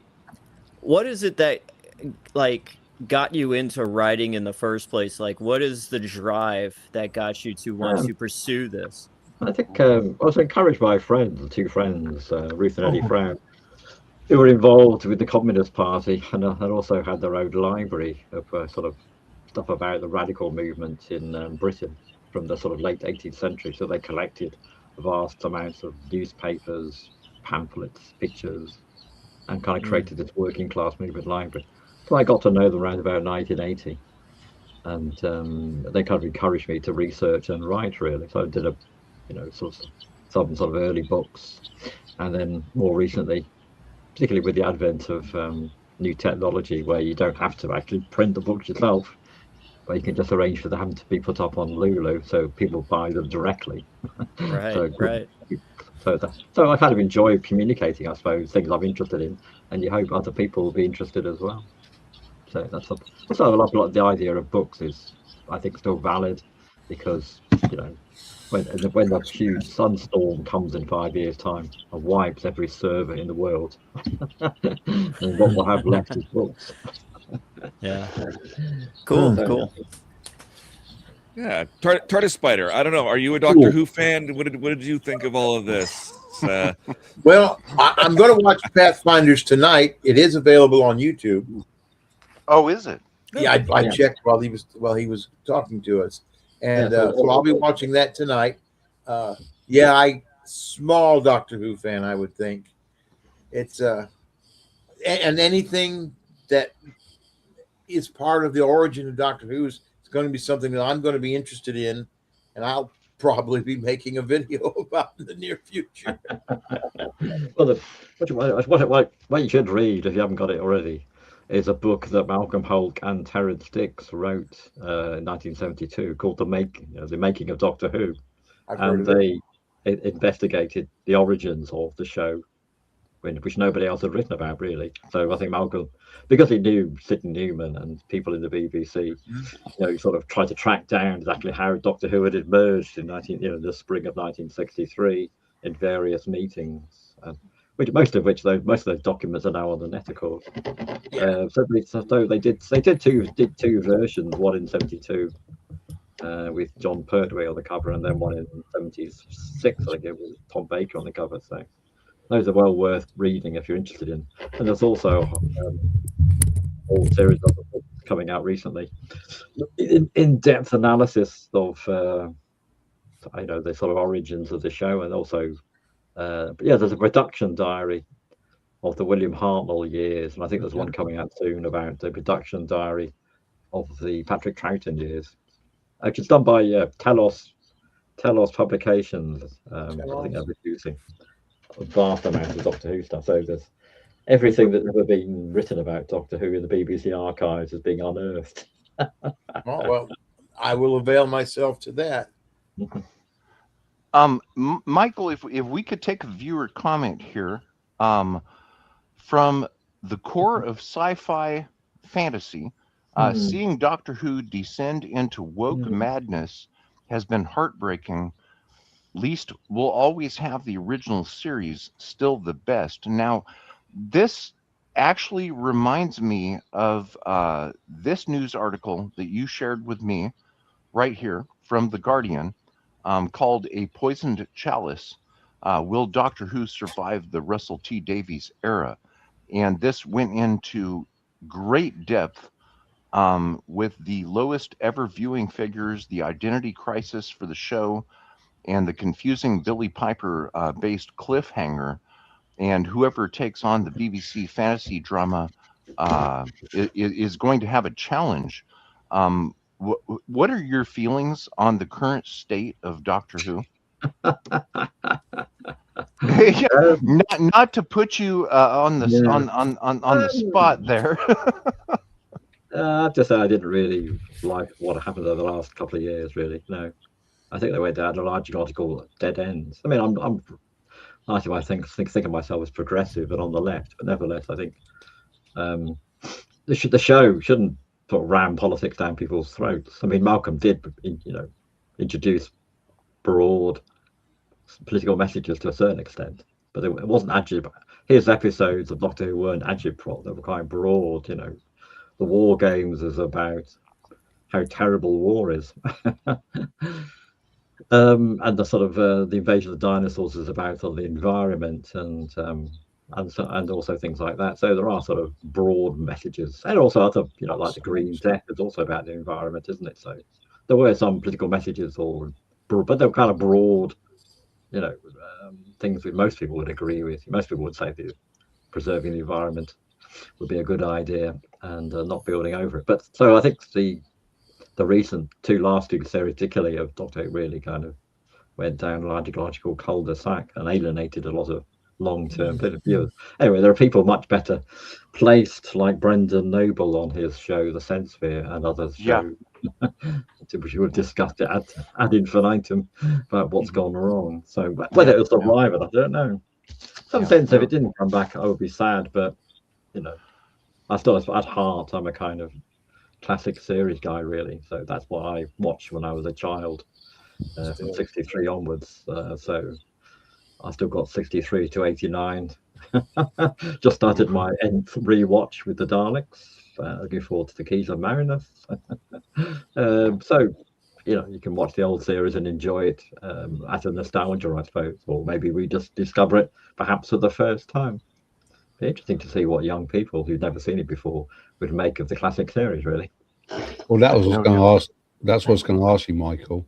what is it that got you into writing in the first place? Like, what is the drive that got you to want to pursue this? I think I was encouraged by two friends, Ruth and Eddie Frown, who were involved with the Communist Party and also had their own library of sort of stuff about the radical movement in Britain from the sort of late 18th century. So they collected vast amounts of newspapers, pamphlets, pictures, and kind of created this working class movement library. So I got to know them around about 1980, and they kind of encouraged me to research and write, really. So I did some sort of early books, and then more recently, particularly with the advent of new technology, where you don't have to actually print the books yourself, but you can just arrange for them to be put up on Lulu, so people buy them directly. Right, So right. so I kind of enjoy communicating, I suppose, things I'm interested in, and you hope other people will be interested as well. So so a lot of the idea of books is, I think, still valid, because when the huge sunstorm comes in 5 years' time and wipes every server in the world, and what we'll have left is books. Yeah. Cool, So, cool. Yeah, TARDIS Spider. I don't know. Are you a Doctor Who fan? What did you think of all of this? Well, I'm going to watch Pathfinders tonight. It is available on YouTube. Oh, is it? Yeah, I checked while he was talking to us, and so I'll be watching that tonight. Small Doctor Who fan, I would think. It's and anything that is part of the origin of Doctor Who is going to be something that I'm going to be interested in, and I'll probably be making a video about in the near future. well, what you should read, if you haven't got it already, is a book that Malcolm Hulke and Terrence Dicks wrote in 1972 called The Making of Doctor Who. I've heard And of they investigated the origins of the show, which nobody else had written about, really. So I think Malcolm, because he knew Sidney Newman and people in the BBC, sort of tried to track down exactly how Doctor Who had emerged in the spring of 1963 in various meetings, most of those documents are now on the net, of course. So they did two versions, one in 72 with John Pertwee on the cover, and then one in 76, I think it was Tom Baker on the cover. So those are well worth reading if you're interested in. And there's also a whole series of books coming out recently, in-depth analysis of the sort of origins of the show, and also there's a production diary of the William Hartnell years, and I think there's one coming out soon about the production diary of the Patrick Troughton years. It's done by Telos Publications. I think they're producing a vast amount of Doctor Who stuff. So there's everything that's ever been written about Doctor Who in the BBC archives is being unearthed. Well, I will avail myself to that. Michael, if we could take a viewer comment here, from the core of sci-fi fantasy, seeing Doctor Who descend into woke madness has been heartbreaking. Least we'll always have the original series still the best. Now, this actually reminds me of this news article that you shared with me right here from The Guardian, called A Poisoned Chalice. Will Doctor Who survive the Russell T Davies era? And this went into great depth with the lowest ever viewing figures, the identity crisis for the show, and the confusing Billy Piper based cliffhanger. And whoever takes on the BBC fantasy drama is going to have a challenge. What are your feelings on the current state of Doctor Who? not to put you on the spot there. Just say I didn't really like what happened over the last couple of years, really. No, I think they went down a large article dead ends. I mean, I'm I think of myself as progressive and on the left, but nevertheless, I think the show shouldn't sort of ram politics down people's throats. I mean, Malcolm did, introduce broad political messages to a certain extent, but it wasn't agib. His episodes of Doctor Who weren't agitprop; they were quite broad. The War Games is about how terrible war is. And the sort of the Invasion of the Dinosaurs is about sort of the environment and also things like that. So there are sort of broad messages, and also other, like the Green Death is also about the environment, isn't it? So there were some political messages, but they were kind of broad, things that most people would agree with. Most people would say preserving the environment would be a good idea, and not building over it. But so I think the recent last two series, particularly of Doctor Who, really kind of went down a logical cul-de-sac and alienated a lot of long-term viewers. Anyway, there are people much better placed, like Brendan Noble on his show, The Sense Sphere, and others show, which we've discussed it ad infinitum about what's gone wrong. So whether it'll survive it, I don't know. Some sense, if it didn't come back, I would be sad, but I still, at heart, I'm a kind of classic series guy, really. So that's what I watched when I was a child, from 63 onwards. So I still got 63 to 89. Just started my nth rewatch with the Daleks. Looking forward to the Keys of Marinus. So, you can watch the old series and enjoy it as a nostalgia, I suppose, or maybe we just discover it perhaps for the first time. Be interesting to see what young people who've never seen it before would make of the classic series, really. Well, that was what I was going to ask. That's what I was going to ask you, Michael.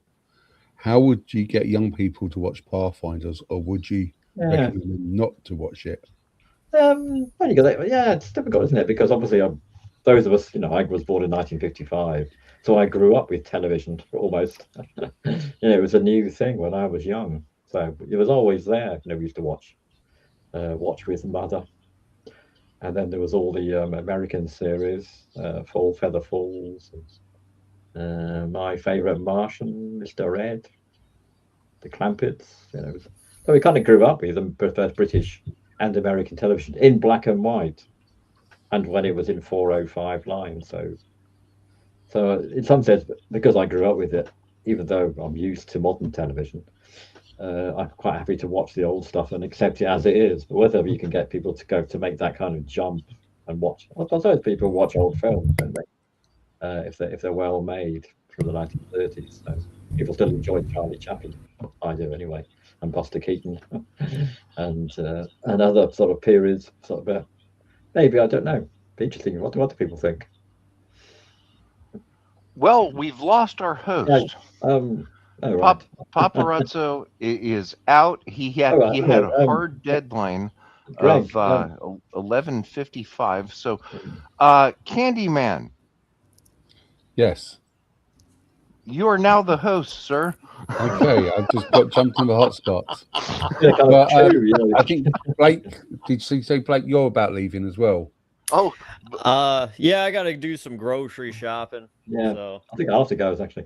How would you get young people to watch Pathfinders, or would you recommend them not to watch it? It's difficult, isn't it? Because obviously, those of us, I was born in 1955, so I grew up with television almost. It was a new thing when I was young, so it was always there. We used to watch with Mother, and then there was all the American series, Fall Feather Falls, my favourite Martian, Mr. Ed, the Clampets. So we kind of grew up with both British and American television in black and white, and when it was in 405 lines. So in some sense, because I grew up with it, even though I'm used to modern television, I'm quite happy to watch the old stuff and accept it as it is. But whether you can get people to make that kind of jump and watch, I suppose people watch old films, don't they? If they're well made from the 1930s, so people still enjoy Charlie Chaplin. I do anyway, and Buster Keaton, and other sort of periods. Maybe, I don't know. Be interesting. What do people think? Well, we've lost our host. Right. Paparazzo is out. He had a hard deadline of 11:55. So, Candyman. Yes. You are now the host, sir. Okay, I've just got jumped in the hotspots. I think Blake. Did you say, Blake, you're about leaving as well? Oh, yeah, I got to do some grocery shopping. Yeah, so. I think I have to go actually.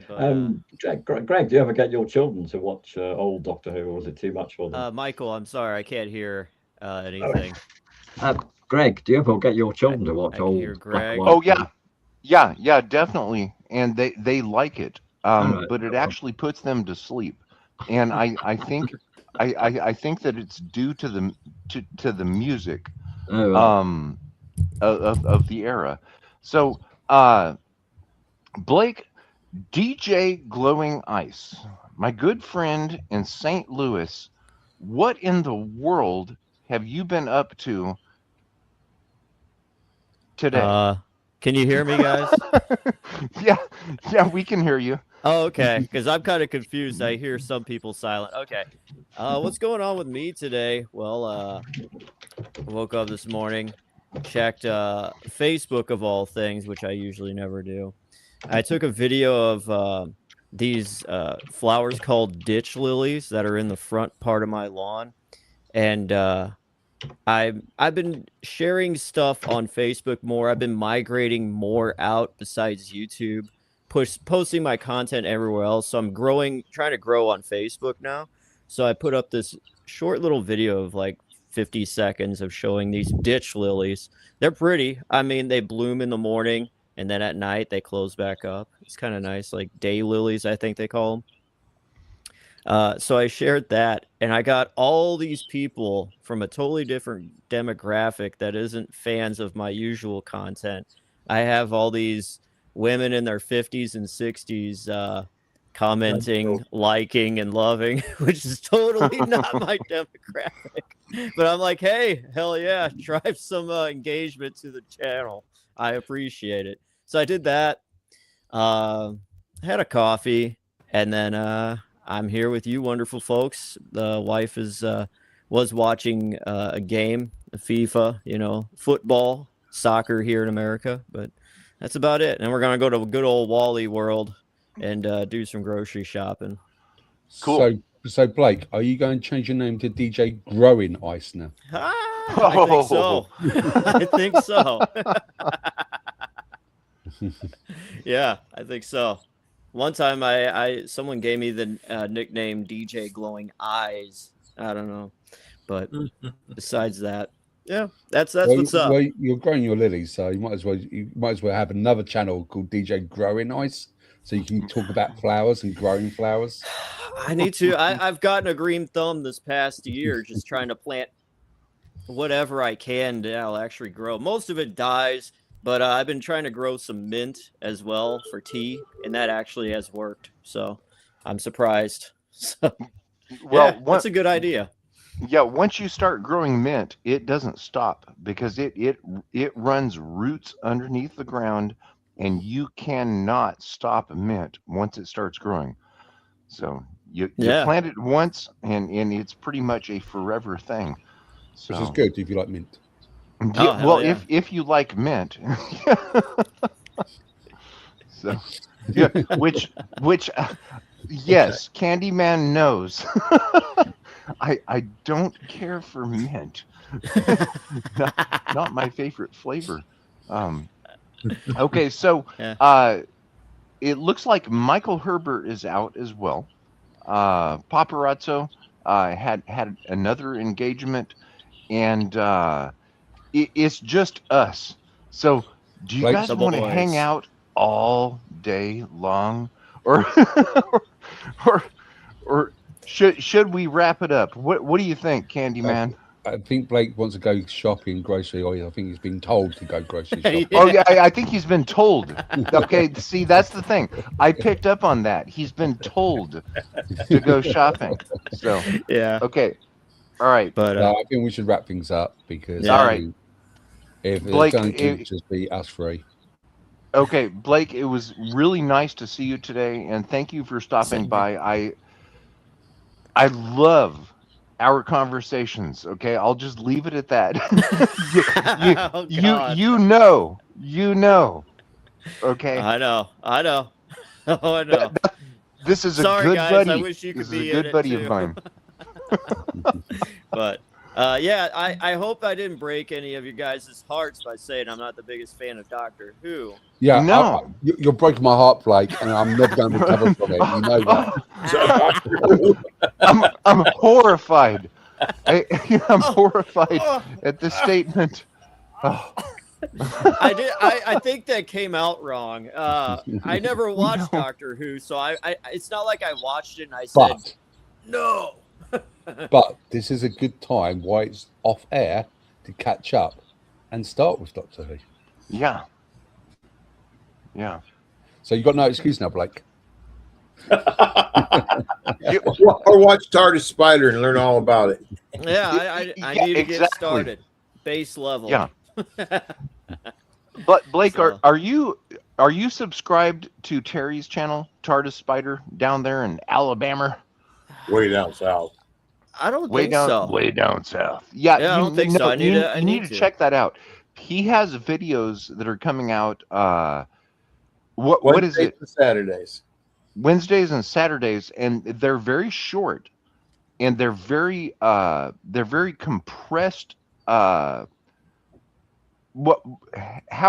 Greg, do you ever get your children to watch old Doctor Who, or is it too much for them? Michael, I'm sorry, I can't hear anything. Greg, do you ever get your children to watch old? Hear Greg. Oh yeah, definitely, and they like it. But it actually puts them to sleep, and I think that it's due to the music of the era. So Blake, DJ Glowing Ice, my good friend in St. Louis, what in the world have you been up to today? Can you hear me, guys? yeah, we can hear you. Oh, okay, because I'm kind of confused. I hear some people silent. Okay. What's going on with me today? Well, I woke up this morning, checked Facebook of all things, which I usually never do. I took a video of these flowers called ditch lilies that are in the front part of my lawn. And I've been sharing stuff on Facebook more. I've been migrating more out besides YouTube, posting my content everywhere else. So I'm trying to grow on Facebook now. So I put up this short little video of like 50 seconds of showing these ditch lilies. They're pretty. I mean, they bloom in the morning and then at night they close back up. It's kind of nice, like day lilies, I think they call them. So I shared that, and I got all these people from a totally different demographic that isn't fans of my usual content. I have all these women in their 50s and 60s commenting, liking, and loving, which is totally not my demographic. But I'm like, hey, hell yeah, drive some engagement to the channel. I appreciate it. So I did that. Had a coffee, and then I'm here with you wonderful folks. The wife was watching a game FIFA, you know, football, soccer here in America, but that's about it. And we're gonna go to good old Wally World and do some grocery shopping. Cool. So Blake, are you going to change your name to DJ Growing Ice now? I think so. I think so. Yeah, I think so. One time, someone gave me the nickname DJ Glowing Eyes. I don't know, but besides that, yeah, that's what's up. Well, you're growing your lilies, so you might as well have another channel called DJ Growing Ice, so you can talk about flowers and growing flowers. I need to. I've gotten a green thumb this past year, just trying to plant whatever I can that'll actually grow. Most of it dies, but I've been trying to grow some mint as well for tea, and that actually has worked. So I'm surprised. So, Well, yeah, that's a good idea. Yeah, once you start growing mint, it doesn't stop because it runs roots underneath the ground, and you cannot stop mint once it starts growing. So you plant it once, and it's pretty much a forever thing. So, Which is good if you like mint. Yeah, well, if you like mint, so yeah, which yes, Candyman knows. I don't care for mint. not my favorite flavor. Okay, so it looks like Michael Herbert is out as well. Paparazzo had another engagement, and it's just us. So do you guys want to hang out all day long, or or should we wrap it up? What do you think, Candyman? I think Blake wants to go shopping, grocery, or I think he's been told to go grocery shopping. Oh yeah, I think he's been told. Okay, see, that's the thing. I picked up on that. He's been told to go shopping. So yeah. Okay. All right. But I think we should wrap things up because all right. If Blake, it's going to just be us three. Okay, Blake, it was really nice to see you today, and thank you for stopping by. I love our conversations. Okay, I'll just leave it at that. you know. Okay. I know. Oh, I know. This is Sorry, a good guys, buddy. I wish you could this is be a good in buddy it of mine. But yeah, I hope I didn't break any of you guys' hearts by saying I'm not the biggest fan of Doctor Who. Yeah, no, you're breaking my heart, Blake, and I'm never going to recover from it. You know that. I'm horrified. I'm horrified at this statement. Oh. I think that came out wrong. I never watched Doctor Who, so I it's not like I watched it and I said no. But this is a good time while it's off air to catch up and start with Doctor Who. Yeah. So you've got no excuse now, Blake. Or watch TARDIS Spider and learn all about it. Yeah, I need to get started. Base level. Yeah. But Blake, are you subscribed to Terry's channel, TARDIS Spider, down there in Alabama? Way down south. I don't think so. Way down south. Yeah, I don't think so. I need to check that out. He has videos that are coming out. What is it? Saturdays. Wednesdays and Saturdays, and they're very short, and they're very compressed. How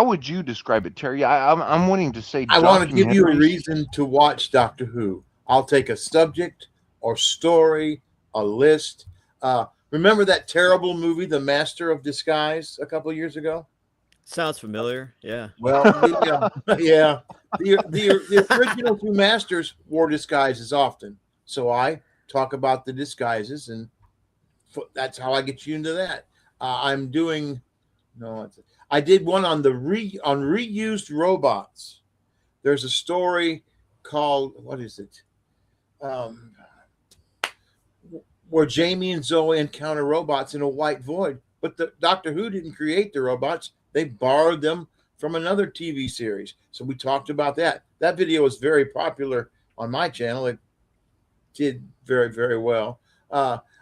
would you describe it, Terry? I'm wanting to say. I want to give you a reason to watch Doctor Who. I'll take a subject or story, a list. Remember that terrible movie, The Master of Disguise, a couple of years ago? Sounds familiar. Yeah. Well, yeah. The original two masters wore disguises often, so I talk about the disguises, and that's how I get you into that. I'm doing I did one on reused robots. There's a story called what is it? Where Jamie and Zoe encounter robots in a white void, but the Doctor Who didn't create the robots. They borrowed them from another TV series. So we talked about that. That video was very popular on my channel. It did very, very well.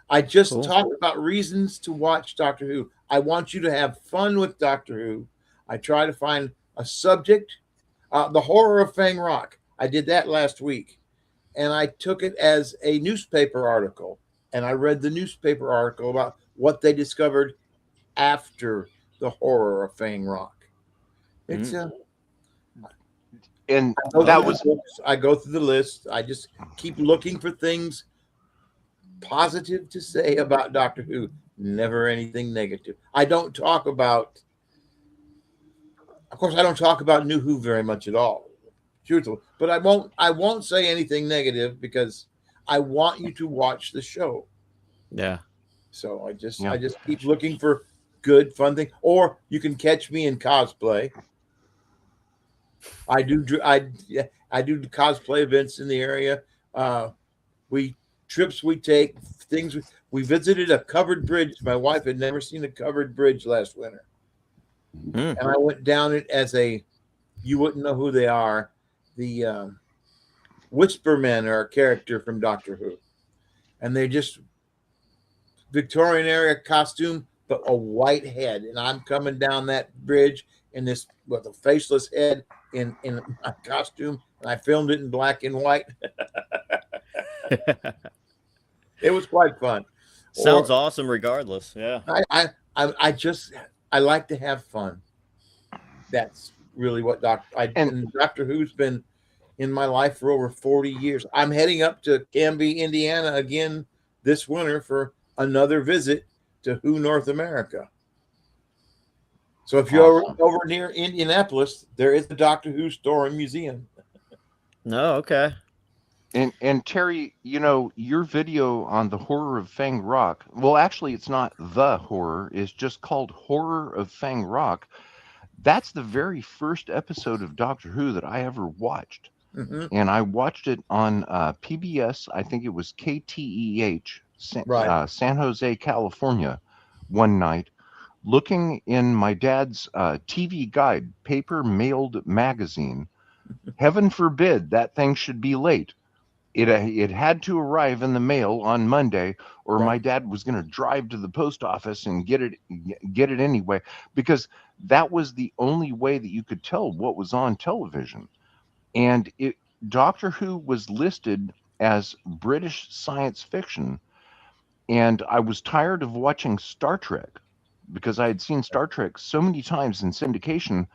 I just Cool. talked about reasons to watch Doctor Who. I want you to have fun with Doctor Who. I try to find a subject. The horror of Fang Rock. I did that last week, and I took it as a newspaper article, and I read the newspaper article about what they discovered after the horror of Fang Rock. It's And I that was go through the list. I just keep looking for things positive to say about Doctor Who. Never anything negative. I don't talk about. Of course, I don't talk about New Who very much at all, truthfully. But I won't say anything negative because I want you to watch the show. Yeah. So I just Yeah. keep looking for good, fun things. Or you can catch me in cosplay. I do cosplay events in the area. We take things. We visited a covered bridge. My wife had never seen a covered bridge last winter. And I went down it as you wouldn't know who they are. The Whispermen are a character from Doctor Who. And they're just Victorian era costume, but a white head. And I'm coming down that bridge in this with a faceless head in my costume. And I filmed it in black and white. It was quite fun. Sounds awesome regardless. Yeah. I like to have fun. That's really what Doctor Who's been in my life for over 40 years. I'm heading up to Canby, Indiana again this winter for another visit to Who North America. So if you're over near Indianapolis, there is the Doctor Who store and museum. No, okay. And Terry, your video on the horror of Fang Rock, well, actually, it's not the horror, it's just called Horror of Fang Rock. That's the very first episode of Doctor Who that I ever watched. Mm-hmm. And I watched it on PBS, I think it was KTEH, San Jose, California, one night, looking in my dad's TV Guide, paper mailed magazine. Heaven forbid that thing should be late. It had to arrive in the mail on Monday, or my dad was going to drive to the post office and get it anyway, because that was the only way that you could tell what was on television. And Doctor Who was listed as British science fiction, and I was tired of watching Star Trek because I had seen Star Trek so many times in syndication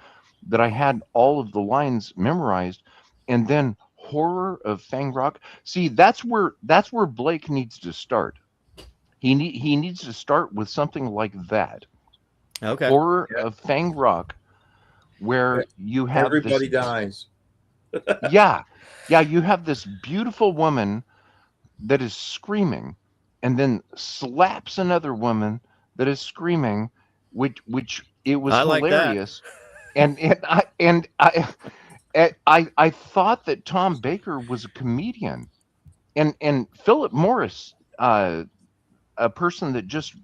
that I had all of the lines memorized. And then Horror of Fang Rock. See, that's where Blake needs to start. He needs to start with something like that. Okay. Horror of Fang Rock, where you have everybody dies. Yeah, you have this beautiful woman that is screaming, and then slaps another woman that is screaming, which it was hilarious. I thought that Tom Baker was a comedian, and Philip Morris, a person that just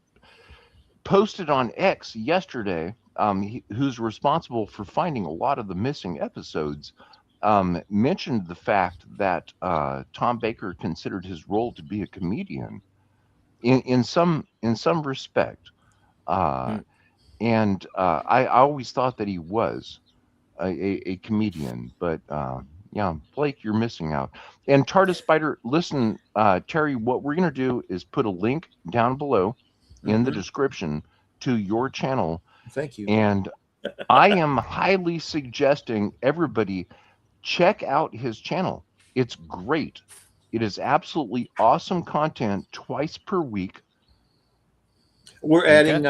posted on X yesterday, who's responsible for finding a lot of the missing episodes, mentioned the fact that Tom Baker considered his role to be a comedian in some respect, and I always thought that he was a comedian, but Blake, you're missing out. And TARDIS Spider, listen, Terry, what we're going to do is put a link down below in the description to your channel. Thank you. And I am highly suggesting everybody check out his channel. It's great. It is absolutely awesome content twice per week. We're adding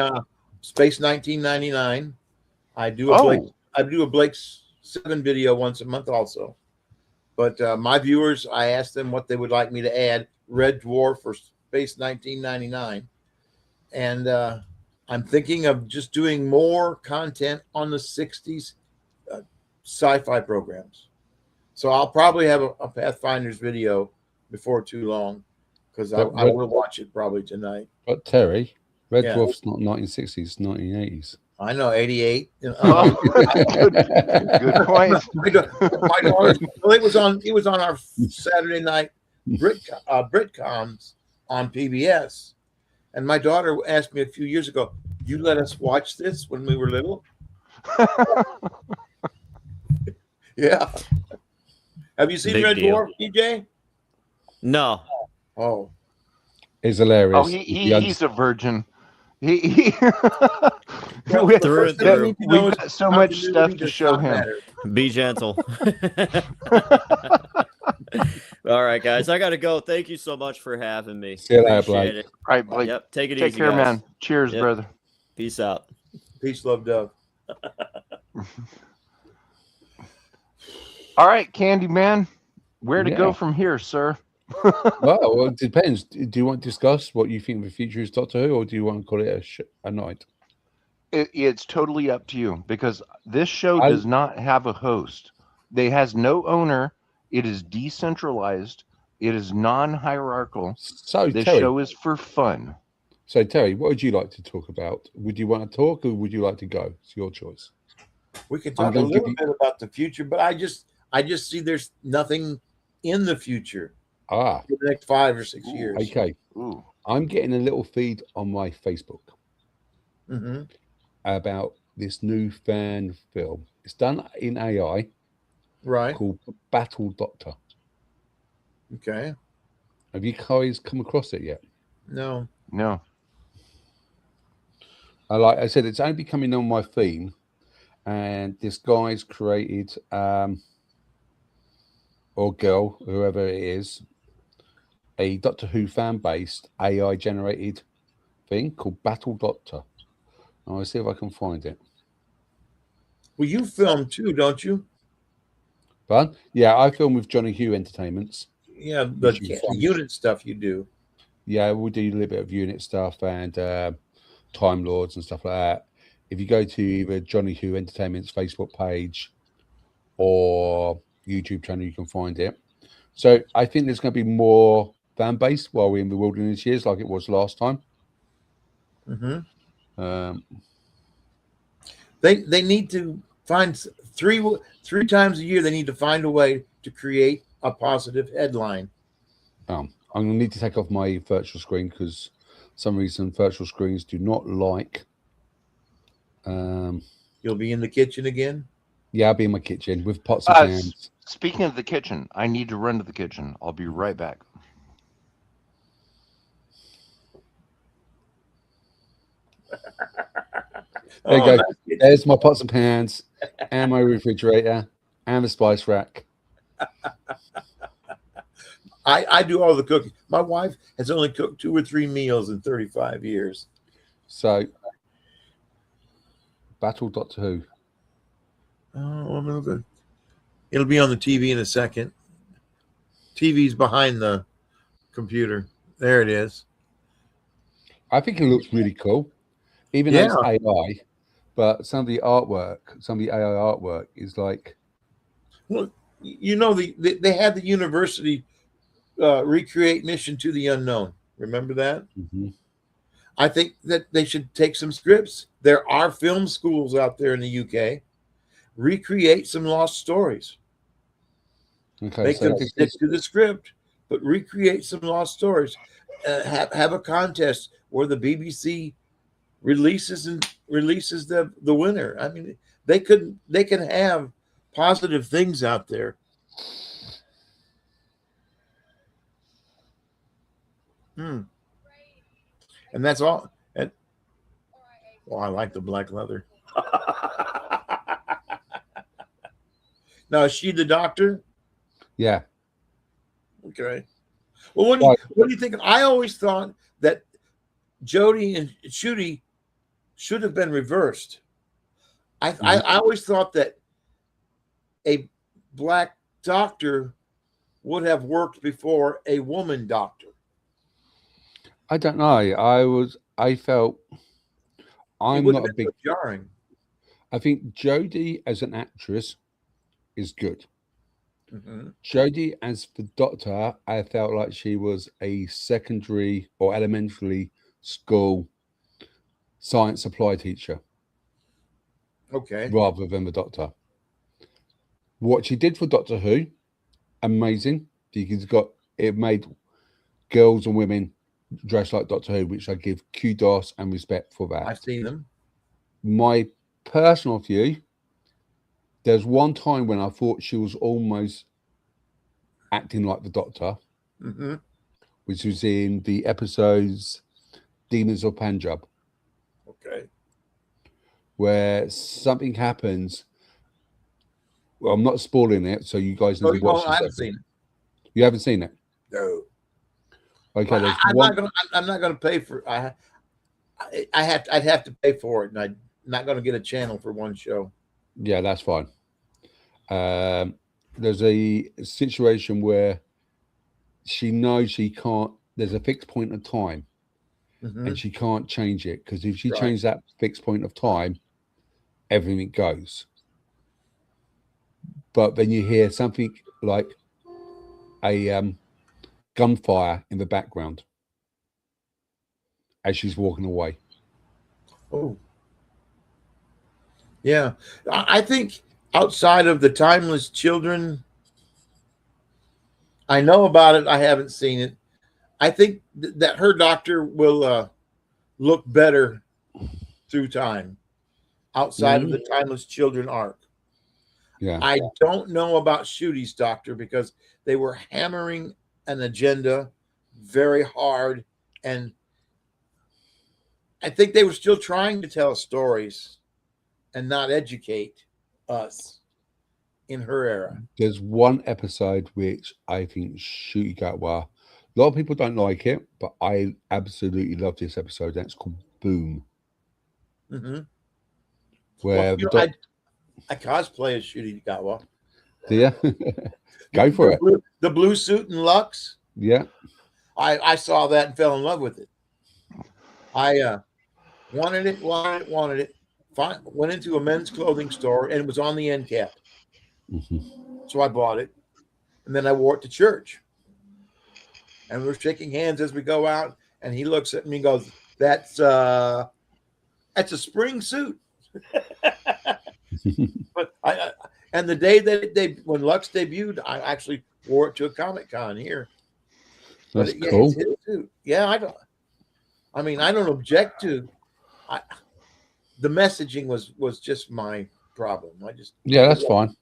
Space 1999. I do a Blake's 7 video once a month also. But my viewers, I asked them what they would like me to add. Red Dwarf for Space 1999. And I'm thinking of just doing more content on the 60s sci-fi programs. So I'll probably have a Pathfinders video before too long, because I will watch it probably tonight. But Terry, Red Dwarf's not 1960s, 1980s. I know, 88. Good point. Well, it was on our Saturday night Britcoms on PBS, And my daughter asked me a few years ago, "You let us watch this when we were little?" Yeah. Have you seen Big Red deal. Dwarf, DJ? No. Oh, It's hilarious. Oh, he's a virgin. He well, we, the Through first and thing you through. need to know we've is got so much stuff continuity to does show not him. matter. Be gentle. All right, guys. I got to go. Thank you so much for having me. See you later, Appreciate Blake. it. All right, Blake. Yep. Take it Take easy, care, guys. man. Cheers, Yep. brother. Peace out. Peace, love, dove. All right, Candy Man. Where to go Yeah. from here, sir? Well, it depends. Do you want to discuss what you think the future is Doctor Who, or do you want to call it a night? It's totally up to you because this show I- does not have a host. It has no owner. It is decentralized. It is non-hierarchical. So, This Terry, show is for fun. what would you like to talk about? Would you want to talk, or would you like to go? It's your choice. We can I'm talk a gonna give little you- bit about the future, but I just see there's nothing in the future Ah, for the next 5 or 6 years. okay. Ooh. I'm getting a little feed on my Facebook Mm-hmm. about this new fan film. It's done in AI Right. called Battle Doctor. Okay. Have you guys come across it yet? No. No. Like I said, it's only coming on my theme, and this guy's created, or girl, whoever it is, a Doctor Who fan-based AI generated thing called Battle Doctor. I'll see if I can find it. Well, you film too, don't you? But yeah, I film with Johnny Hugh Entertainments. Yeah, Which you the find- unit stuff you do. Yeah, we do a little bit of unit stuff and Time Lords and stuff like that. If you go to either Johnny Hugh Entertainment's Facebook page or YouTube channel, you can find it. So I think there's going to be more fan base while we're in the wilderness years, like it was last time. Mm-hmm. They need to find three times a year. They need to find a way to create a positive headline. I'm going to need to take off my virtual screen because some reason virtual screens do not like. You'll be in the kitchen again. Yeah, I'll be in my kitchen with pots and pans. Speaking of the kitchen, I need to run to the kitchen. I'll be right back. There you go. that's good. There's my pots and pans and my refrigerator and the spice rack. I do all the cooking. My wife has only cooked 2 or 3 meals in 35 years. So, Battle Doctor Who. Oh, I'm looking. It'll be on the TV in a second. TV's behind the computer. There it is. I think it looks really cool, even though it's AI. But some of the artwork, some of the AI artwork is like, Well, you know, they had the university recreate Mission to the Unknown. Remember that? mhm. I think that they should take some scripts. There are film schools out there in the UK. Recreate some lost stories. Okay, Make so them this stick is- to the script, but recreate some lost stories. Have a contest where the BBC releases the winner. I mean, they can have positive things out there. And that's all. And well, I like the black leather. Now, is she the doctor? yeah. Okay. Well, what do you think? I always thought that Jodie and Shooty should have been reversed. I always thought that a black doctor would have worked before a woman doctor. I don't know. I felt I'm It not a would've been big. so jarring. I think Jodie as an actress is good. Mm-hmm. Jodie as the Doctor, I felt like she was a secondary or elementary school science supply teacher Okay. rather than the Doctor. What she did for Doctor Who, amazing. Because it made girls and women dressed like Doctor Who, which I give kudos and respect for that. I've seen them. My personal view, there's one time when I thought she was almost acting like the Doctor, Mm-hmm. which was in the episodes Demons of Punjab, Okay. where something happens. Well, I'm not spoiling it, so you guys need to watch I this. haven't seen it. You haven't seen it? No. Okay, there's I'm one. not gonna pay for. I'd have to pay for it, and I'm not gonna get a channel for one show. Yeah, that's fine. There's a situation where she knows she can't. There's a fixed point of time, Mhm. and she can't change it, because if she Right. changes that fixed point of time, everything goes. But then you hear something like a gunfire in the background as she's walking away. Oh. Yeah, I think outside of the Timeless Children, I know about it. I haven't seen it. I think that her Doctor will look better through time outside of the Timeless Children arc. Yeah, I don't know about Shooty's Doctor, because they were hammering an agenda very hard, and I think they were still trying to tell stories and not educate us in her era. there's one episode which I think Shooty Gatwa. A lot of people don't like it, but I absolutely love this episode. That's called Boom, Mm-hmm. where Well, I cosplay as Shooty Gatwa. yeah, go for it. The blue suit and Lux. Yeah, I saw that and fell in love with it. I wanted it. Went into a men's clothing store, and it was on the end cap. So I bought it, and then I wore it to church. And we're shaking hands as we go out, and he looks at me and goes, "That's a spring suit." But and the day that when Lux debuted, I actually wore it to a Comic-Con here. that's But cool. it's his suit. Yeah, I don't object to. The messaging was just my problem. Yeah, that's fine.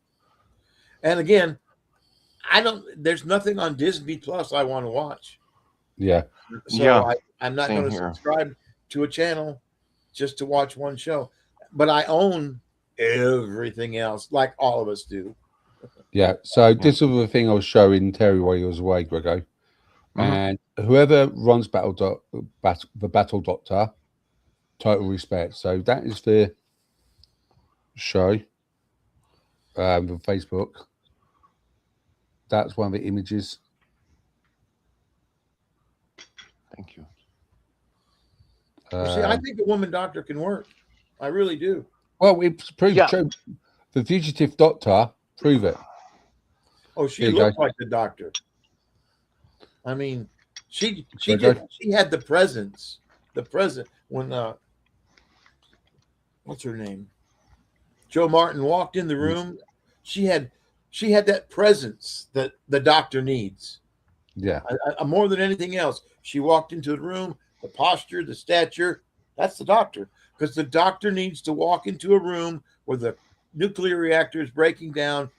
And again, there's nothing on Disney Plus I want to watch. Yeah, So Yeah, I'm not same going to here. subscribe to a channel just to watch one show. But I own everything else, like all of us do. yeah. So this was the thing I was showing Terry while he was away, Grego. And whoever runs the Battle Doctor, total respect. So that is the show on Facebook. That's one of the images. Thank you. See, I think a woman doctor can work. I really do. Well, it's proved. Yeah. True. The Fugitive Doctor, prove it. Oh, she There you looked go. like the doctor. I mean, she Okay. she had the presence. The present when what's her name? Joe Martin walked in the room. She had that presence that the doctor needs. Yeah, More than anything else, she walked into the room. The posture, the stature, that's the doctor. Because the doctor needs to walk into a room where the nuclear reactor is breaking down,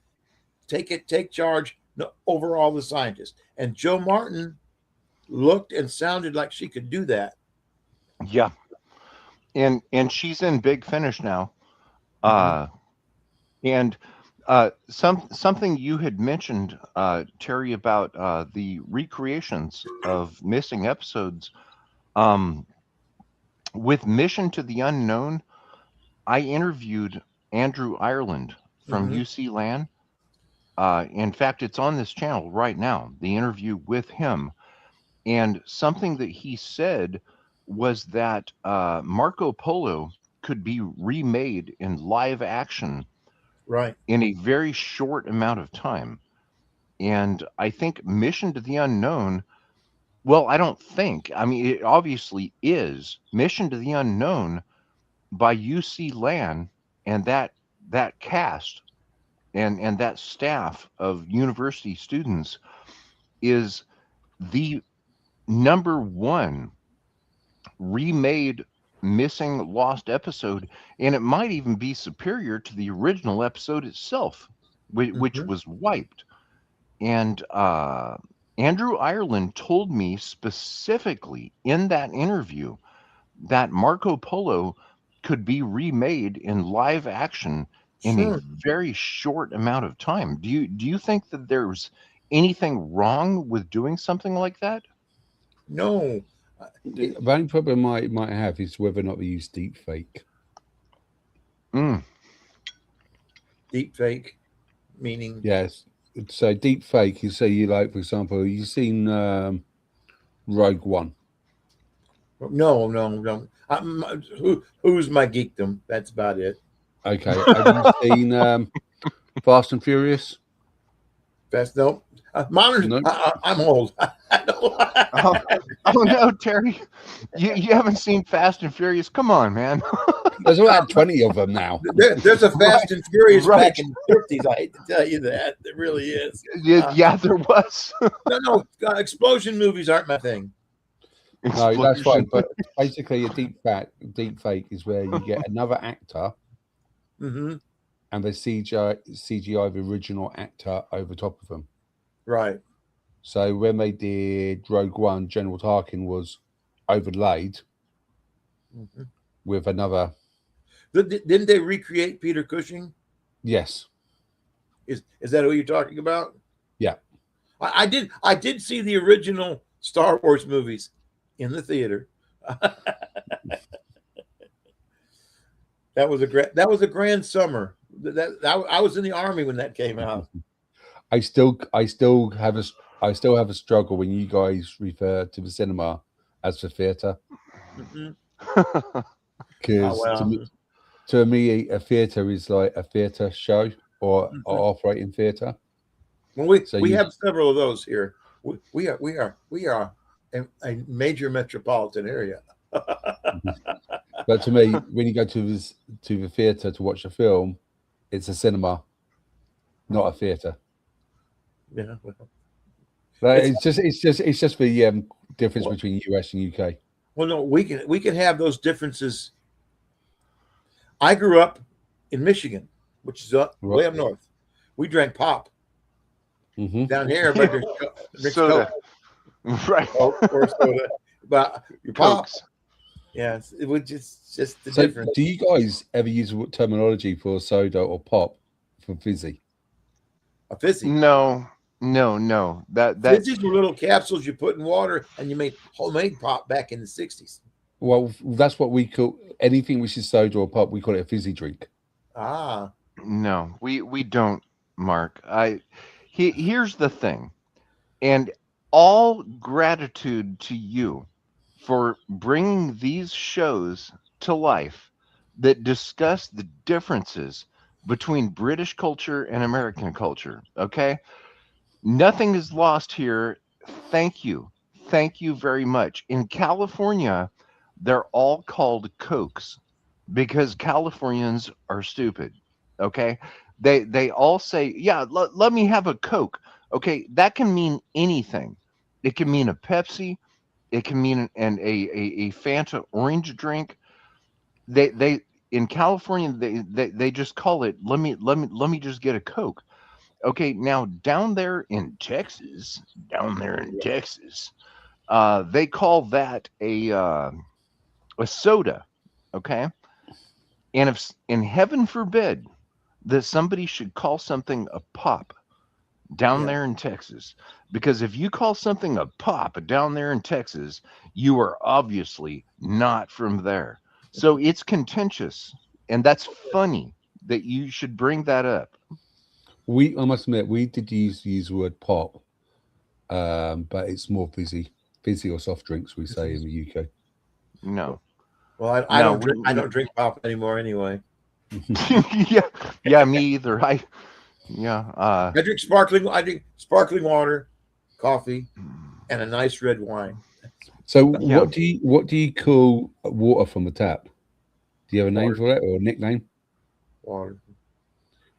take charge over all the scientists. And Joe Martin looked and sounded like she could do that. Yeah, and she's in Big Finish now. And something you had mentioned, Terry, about the recreations of missing episodes. With Mission to the Unknown, I interviewed Andrew Ireland from UC LAN. In fact, it's on this channel right now, the interview with him. And something that he said was that Marco Polo could be remade in live action Right. in a very short amount of time. And I think Mission to the Unknown, well, I don't think, I mean, it obviously is Mission to the Unknown by UC LAN, and that cast and that staff of university students is the #1 remade missing lost episode, and it might even be superior to the original episode itself, which was wiped. And Andrew Ireland told me specifically in that interview that Marco Polo could be remade in live action in a very short amount of time. Do you think that there's anything wrong with doing something like that? No. The only problem I might have is whether or not they use deep fake. Deep fake, meaning Yes. So deep fake, you say you like, for example, you've seen Rogue One. no. Who's my geekdom? That's about it. Okay. Have you seen Fast and Furious? That's no. Modern. No. I'm old. Oh no, Terry, you haven't seen Fast and Furious? Come on, man. There's about 20 of them now. There's a Fast and Furious Right. back in the 50s. I hate to tell you that. There really is. Yeah, there was. No. Explosion movies aren't my thing. No, that's fine. But basically, a deep fake is where you get another actor Mm-hmm. and they CGI the original actor over top of them. Right. So when they did Rogue One, General Tarkin was overlaid with another. Didn't they recreate Peter Cushing? Yes. Is that who you're talking about? Yeah. I did see the original Star Wars movies in the theater. That was a grand summer. I was in the Army when that came out. I still have a struggle when you guys refer to the cinema as the theater, because to me a theater is like a theater show or operating theater. Well, we have several of those here. We are a major metropolitan area. But to me, when you go to the theater to watch a film, it's a cinema, not a theater. Yeah. Well, it's just the difference between US and UK. well, no, we can have those differences. I grew up in Michigan, which is way up north. We drank pop. Down here, everybody drinks Soda. Coke. Right. Or soda. But pop. Cokes. Yes, it would just the So, difference. do you guys ever use terminology for soda or pop for fizzy? A fizzy. No. That Fizzies were little capsules you put in water, and you made homemade pop back in the 60s. Well, that's what we call anything which is soda or pop. We call it a fizzy drink. Ah, no, we don't, Mark. Here's the thing, and all gratitude to you for bringing these shows to life that discuss the differences between British culture and American culture. Okay, nothing is lost here. Thank you very much. In California, they're all called Cokes because Californians are stupid. Okay, they all say, yeah, let me have a Coke. Okay, that can mean anything. It can mean a Pepsi. It can mean a Fanta orange drink. They in California they just call it, let me just get a Coke. Okay, now down there in Texas, they call that a soda. Okay, and if in heaven forbid that somebody should call something a pop down there in Texas, because if you call something a pop down there in Texas, you are obviously not from there. So it's contentious, and that's funny that you should bring that up. I must admit, we did use the word pop, but it's more fizzy or soft drinks we say in the UK. No. well, I don't drink pop anymore anyway. yeah, me either. I drink sparkling water, coffee, and a nice red wine. So what do you call water from the tap? Do you have a name for it or a nickname? Water.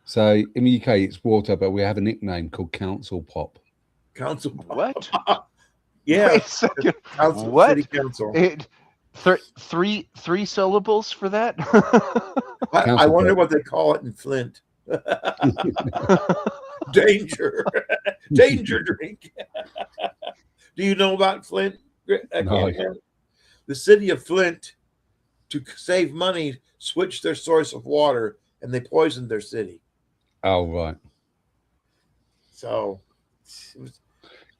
So in the UK it's water, but we have a nickname called Council Pop. Council pop. what? Yeah, Wait a second. council, What? city council. Three syllables for that? I Council wonder clerk. what they call it in Flint. Danger, danger drink. Do you know about Flint? No. The city of Flint, to save money, switched their source of water and they poisoned their city. Oh, right. So, it was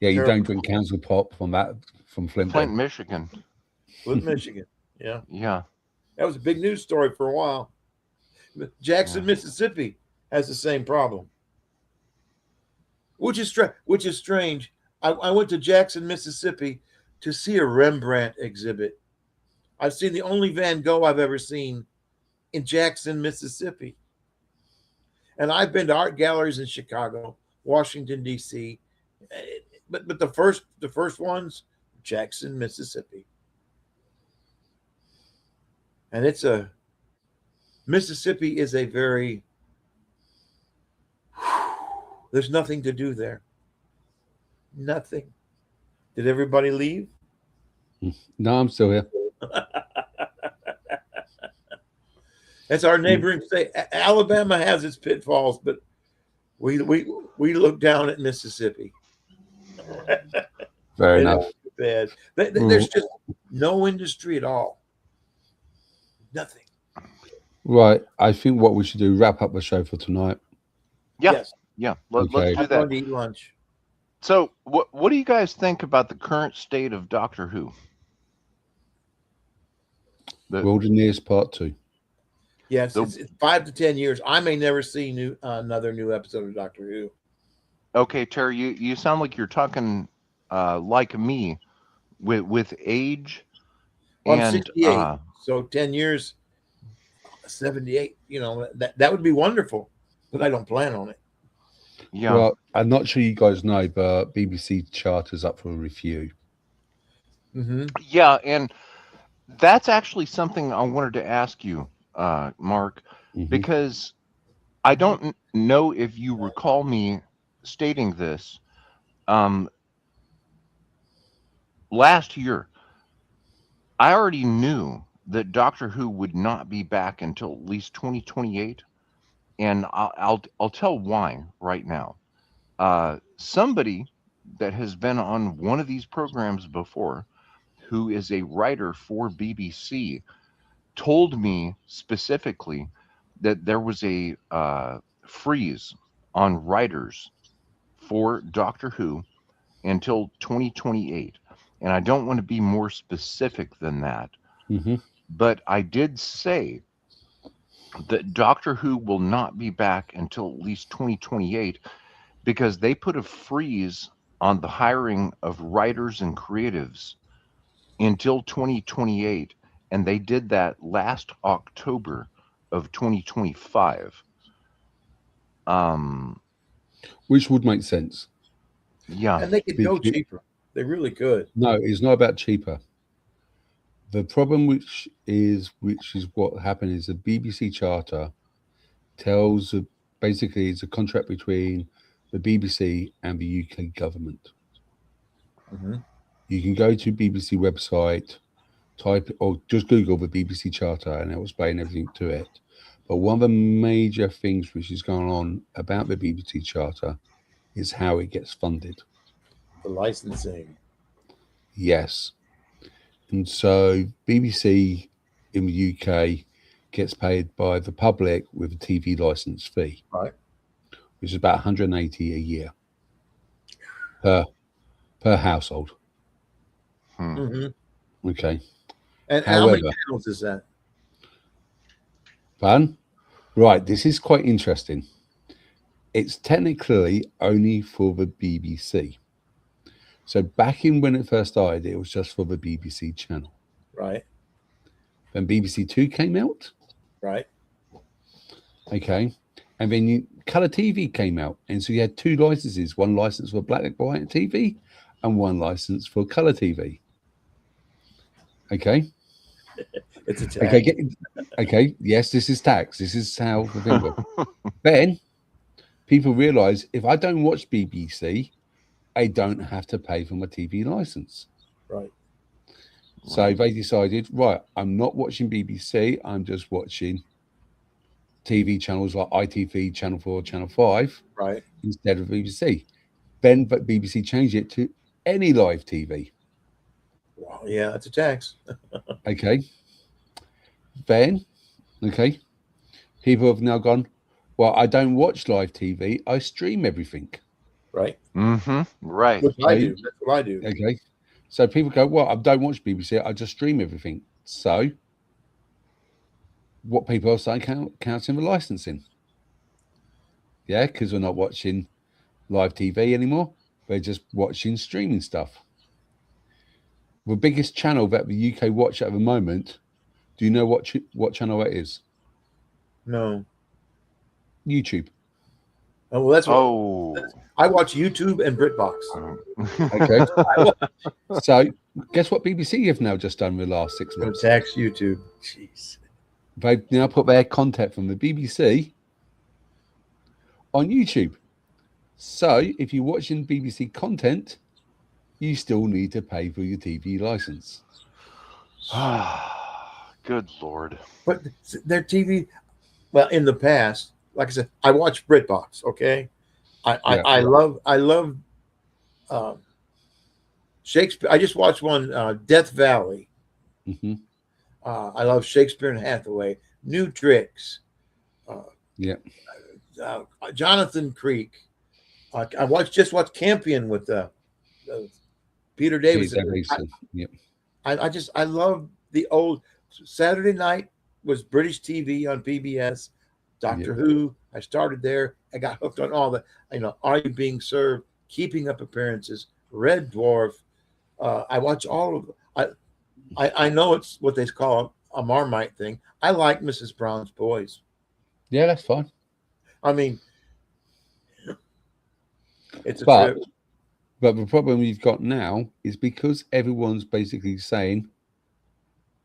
Yeah, you terrible. don't drink council pop from Flint. Flint, then. Michigan. Flint, Michigan. Yeah, Yeah. that was a big news story for a while. Jackson, Yeah. Mississippi has the same problem, which is strange. I went to Jackson, Mississippi to see a Rembrandt exhibit. I've seen the only Van Gogh I've ever seen in Jackson, Mississippi. And I've been to art galleries in Chicago, Washington, D.C., but the first ones, Jackson, Mississippi. And Mississippi is a very, there's nothing to do there. Nothing. Did everybody leave? No, I'm still here. That's our neighboring state. Alabama has its pitfalls, but we look down at Mississippi. Fair It enough. is bad. There's just no industry at all. Nothing. Right. I think what we should do, wrap up the show for tonight. Yeah. Yes. Yeah. Okay. Let's do I'm going that. to eat lunch. So, what do you guys think about the current state of Doctor Who? Wilderness Part 2. Yes, it's 5 to 10 years. I may never see another new episode of Doctor Who. Okay, Terry, you sound like you're talking like me with age. Well, I'm and 68, so 10 years, 78. You know, that would be wonderful, but I don't plan on it. yeah. Well, I'm not sure you guys know, but BBC Charter's up for a review. Mm-hmm. Yeah, and that's actually something I wanted to ask you, Mark, Mhm. because I don't know if you recall me stating this. Last year, I already knew that Doctor Who would not be back until at least 2028, and I'll tell why right now. Somebody that has been on one of these programs before, who is a writer for BBC, told me specifically that there was a freeze on writers for Doctor Who until 2028. And I don't want to be more specific than that, Mhm. but I did say that Doctor Who will not be back until at least 2028 because they put a freeze on the hiring of writers and creatives until 2028, and they did that last October of 2025. Which would make sense. Yeah. And they could go Because- cheaper. They really could. No, it's not about cheaper. The problem, which is what happened, is the BBC Charter tells basically it's a contract between the BBC and the UK government. Mm-hmm. You can go to BBC website, type or just Google the BBC Charter, and it will explain everything to it. But one of the major things which is going on about the BBC Charter is how it gets funded. The licensing. Yes. And so BBC in the UK gets paid by the public with a TV license fee, Right. which is about 180 a year per household. Mm-hmm. Okay. And how many However- channels is that? Fun? Right, this is quite interesting. It's technically only for the BBC. So back in when it first started, it was just for the BBC channel. Right. Then BBC Two came out. Right. Okay. And then Colour TV came out. And so you had two licenses, one license for black and white TV and one license for colour TV. Okay. It's a tag. Okay. Yes, this is tax. This is how the thing works. Then people realize if I don't watch BBC, I don't have to pay for my TV license. Right. So they decided, right, I'm not watching BBC, I'm just watching TV channels like ITV, Channel 4, Channel 5, Right. instead of BBC. Then but BBC changed it to any live TV. Well, yeah, that's a tax. Okay. Then, okay, people have now gone, well, I don't watch live TV, I stream everything. Right. Right. Which I do. That's what I do. Okay. So people go, well, I don't watch BBC, I just stream everything. So what people are saying counts in the licensing. Yeah, because we're not watching live TV anymore. We're just watching streaming stuff. The biggest channel that the UK watch at the moment, do you know what channel it is? No. YouTube. Oh, well, that's what Oh. I watch YouTube and BritBox. Okay. So guess what BBC have now just done in the last 6 Gonna months? tax YouTube. Jeez. They've now put their content from the BBC on YouTube. So if you're watching BBC content, you still need to pay for your TV license. Good Lord. But their TV, well, in the past, like I said, I watch BritBox. Okay, I love Shakespeare. I just watched one, Death Valley. Mm-hmm. I love Shakespeare and Hathaway, New Tricks. Jonathan Creek. I just watched Campion with Peter Davis. I love the old Saturday night was British TV on PBS. Doctor Who. I started there. I got hooked on all the, Are You Being Served? Keeping Up Appearances, Red Dwarf. I watch all of them. I know it's what they call a Marmite thing. I like Mrs. Brown's Boys. Yeah, that's fine. I mean, it's a But trip. the problem we've got now is because everyone's basically saying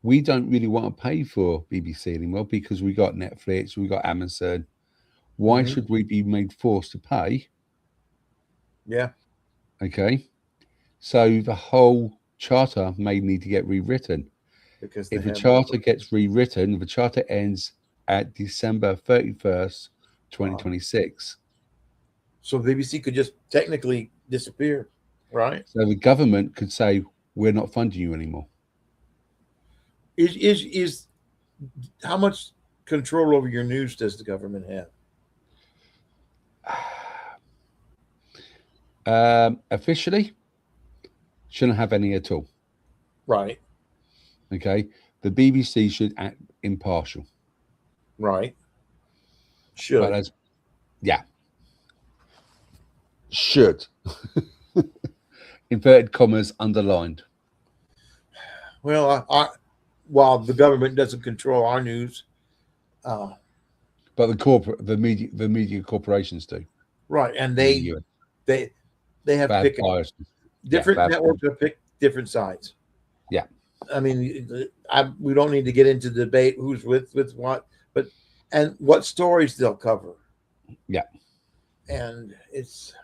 we don't really want to pay for BBC anymore because we got Netflix, we got Amazon. Why should we be made forced to pay? Yeah. Okay. So the whole charter may need to get rewritten. Because if the charter gets rewritten, the charter ends at December 31st, 2026. So BBC could just technically disappear, right? So the government could say, we're not funding you anymore. Is how much control over your news does the government have? Officially, shouldn't have any at all. Right. Okay. The BBC should act impartial. Right. Should. But should. Inverted commas underlined. Well, while the government doesn't control our news, but the media corporations do. Right, and they have bad picked bias. different networks have picked different sides. Yeah. I mean, we don't need to get into debate who's with what, and what stories they'll cover. Yeah. And it's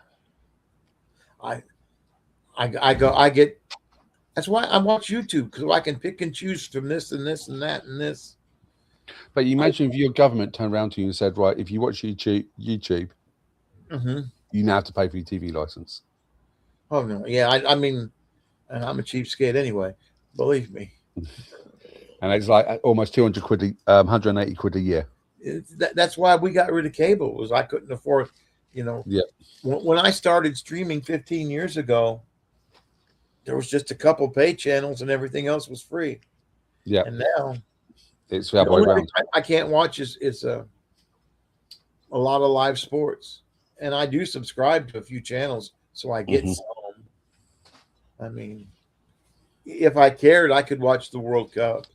I get that's why I watch YouTube, because I can pick and choose from this and this and that and this. But you imagine if your government turned around to you and said, right, if you watch YouTube, you now have to pay for your TV license. Oh no, yeah, I mean, and I'm a cheapskate anyway, believe me. And it's like almost 200 quid, 180 quid a year. That's why we got rid of cable, was I couldn't afford, Yeah. When I started streaming 15 years ago, there was just a couple pay channels and everything else was free. Yeah. And now it's the other way around. I can't watch is a lot of live sports. And I do subscribe to a few channels, so I get some. I mean, if I cared, I could watch the World Cup.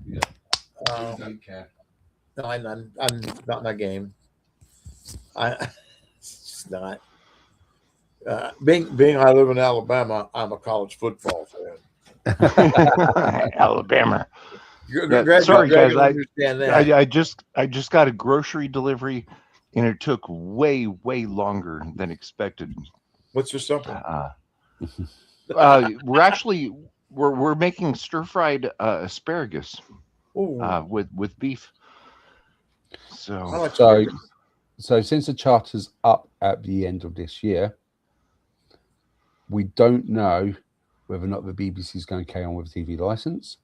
Yeah. Don't care. No, I'm not my game. It's not. Being I live in Alabama, I'm a college football fan. Alabama. Sorry, guys. I just got a grocery delivery, and it took way longer than expected. What's for supper? We're making stir-fried asparagus Oh, with beef. I So like So, asparagus. so since the charter's up at the end of this year, we don't know whether or not the BBC is going to carry on with the TV license,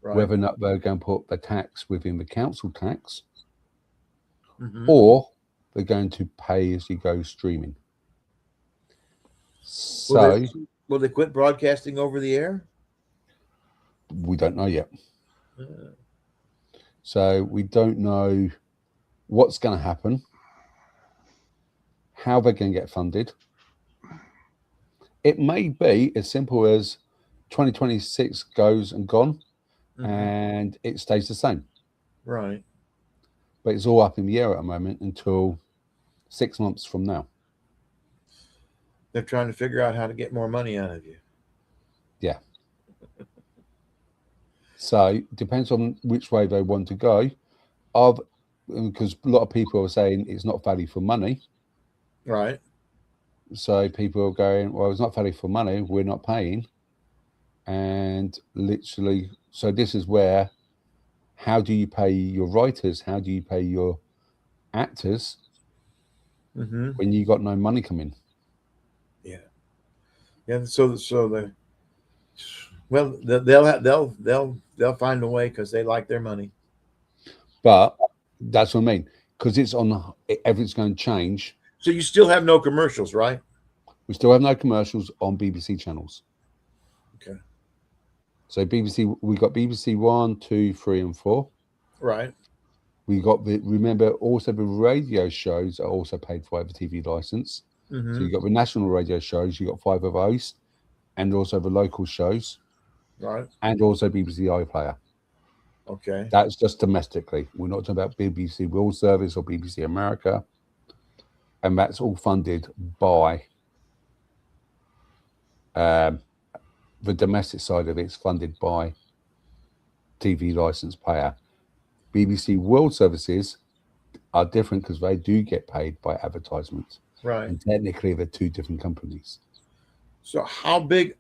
Right. whether or not they're going to put the tax within the council tax, Mhm. or they're going to pay as you go streaming. So Will they quit broadcasting over the air? we don't know yet. Uh, So we don't know what's going to happen, how they're going to get funded. It may be as simple as 2026 goes and gone, mhm. and it stays the same. Right. But it's all up in the air at the moment until 6 months from now. They're trying to figure out how to get more money out of you. So it depends on which way they want to go. Because a lot of people are saying it's not value for money. Right. So people are going, well, it's not value for money. We're not paying. And literally, so this is where, how do you pay your writers? How do you pay your actors Mm-hmm. when you got no money coming? Yeah. So they'll find a way because they like their money. But that's what I mean. Because it's on, everything's going to change. So you still have no commercials, right? We still have no commercials on BBC channels. Okay. So BBC, we got BBC 1, 2, 3, and 4. Right. We got remember also the radio shows are also paid for by the TV license. Mm-hmm. So you got the national radio shows, you got 5 of those, and also the local shows, Right. and also BBC iPlayer. Okay. That's just domestically. We're not talking about BBC World Service or BBC America. And that's all funded by the domestic side of it's funded by TV license payer. BBC World Services are different because they do get paid by advertisements. Right. And technically, they're 2 different companies. So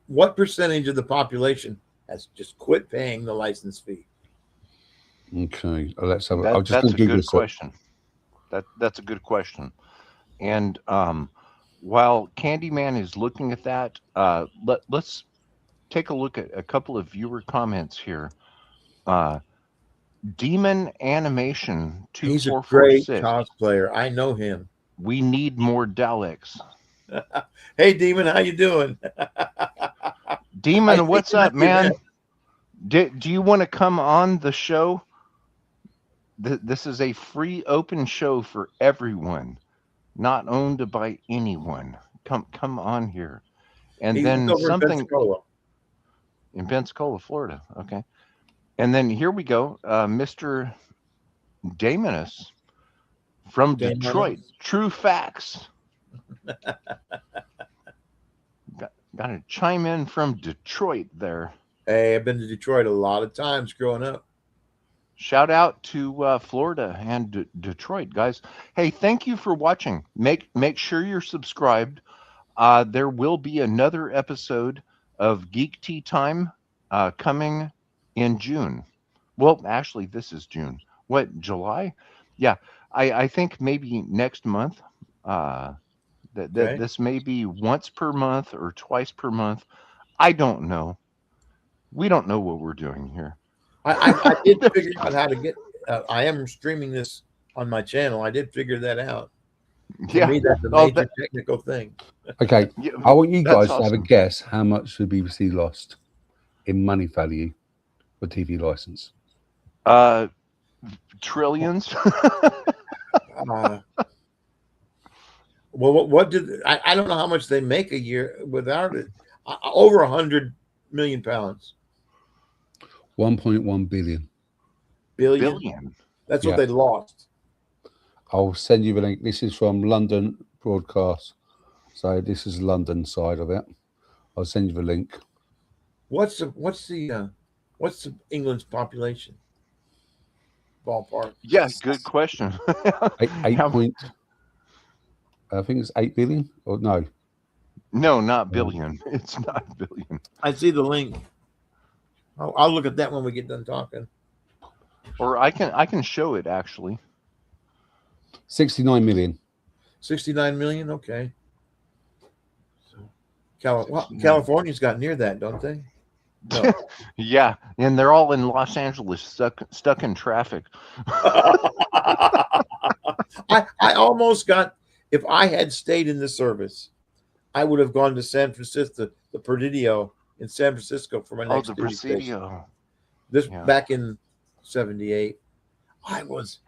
what percentage of the population has just quit paying the license fee? Okay, let's have. that's a good question. That's a good question. And while Candyman is looking at that, let's take a look at a couple of viewer comments here. Demon Animation He's a great 2446. cosplayer. I know him. We need more Daleks. Hey, Demon, how you doing? Demon, what's up, man? Do you want to come on the show? This is a free open show for everyone, not owned by anyone. Come on here. And He's then over something in Pensacola. in Pensacola, Florida. Okay. And then here we go. Mr. Damonus from Detroit. True facts. Got to chime in from Detroit there. Hey, I've been to Detroit a lot of times growing up. Shout out to Florida and Detroit, guys. Hey, thank you for watching. Make sure you're subscribed. There will be another episode of Geek Tea Time coming in June. Well, actually, this is June. What, July? Yeah, I think maybe next month. This may be once per month or twice per month. I don't know. We don't know what we're doing here. I did figure out how to get. I am streaming this on my channel. I did figure that out. For me, that's a major technical thing. Okay, I want you guys to have a awesome. guess how much the BBC lost in money value for TV license. Trillions. Well, what did I don't know how much they make a year without it. Over 100 million pounds. 1.1 billion. Billion. That's what they lost. I'll send you the link. This is from London Broadcast. So this is London side of it. I'll send you the link. What's England's population? Ballpark. Yes, good question. I think it's 8 billion or no. No, not billion. It's not billion. I see the link. I'll look at that when we get done talking. Or I can show it actually. 69 million. 69 million. Okay. So California's got near that, don't they? No. Yeah, and they're all in Los Angeles, stuck in traffic. I almost got. If I had stayed in the service, I would have gone to San Francisco, the Presidio in San Francisco for my Oh, next the duty station. Presidio. This Yeah. back in '78. I was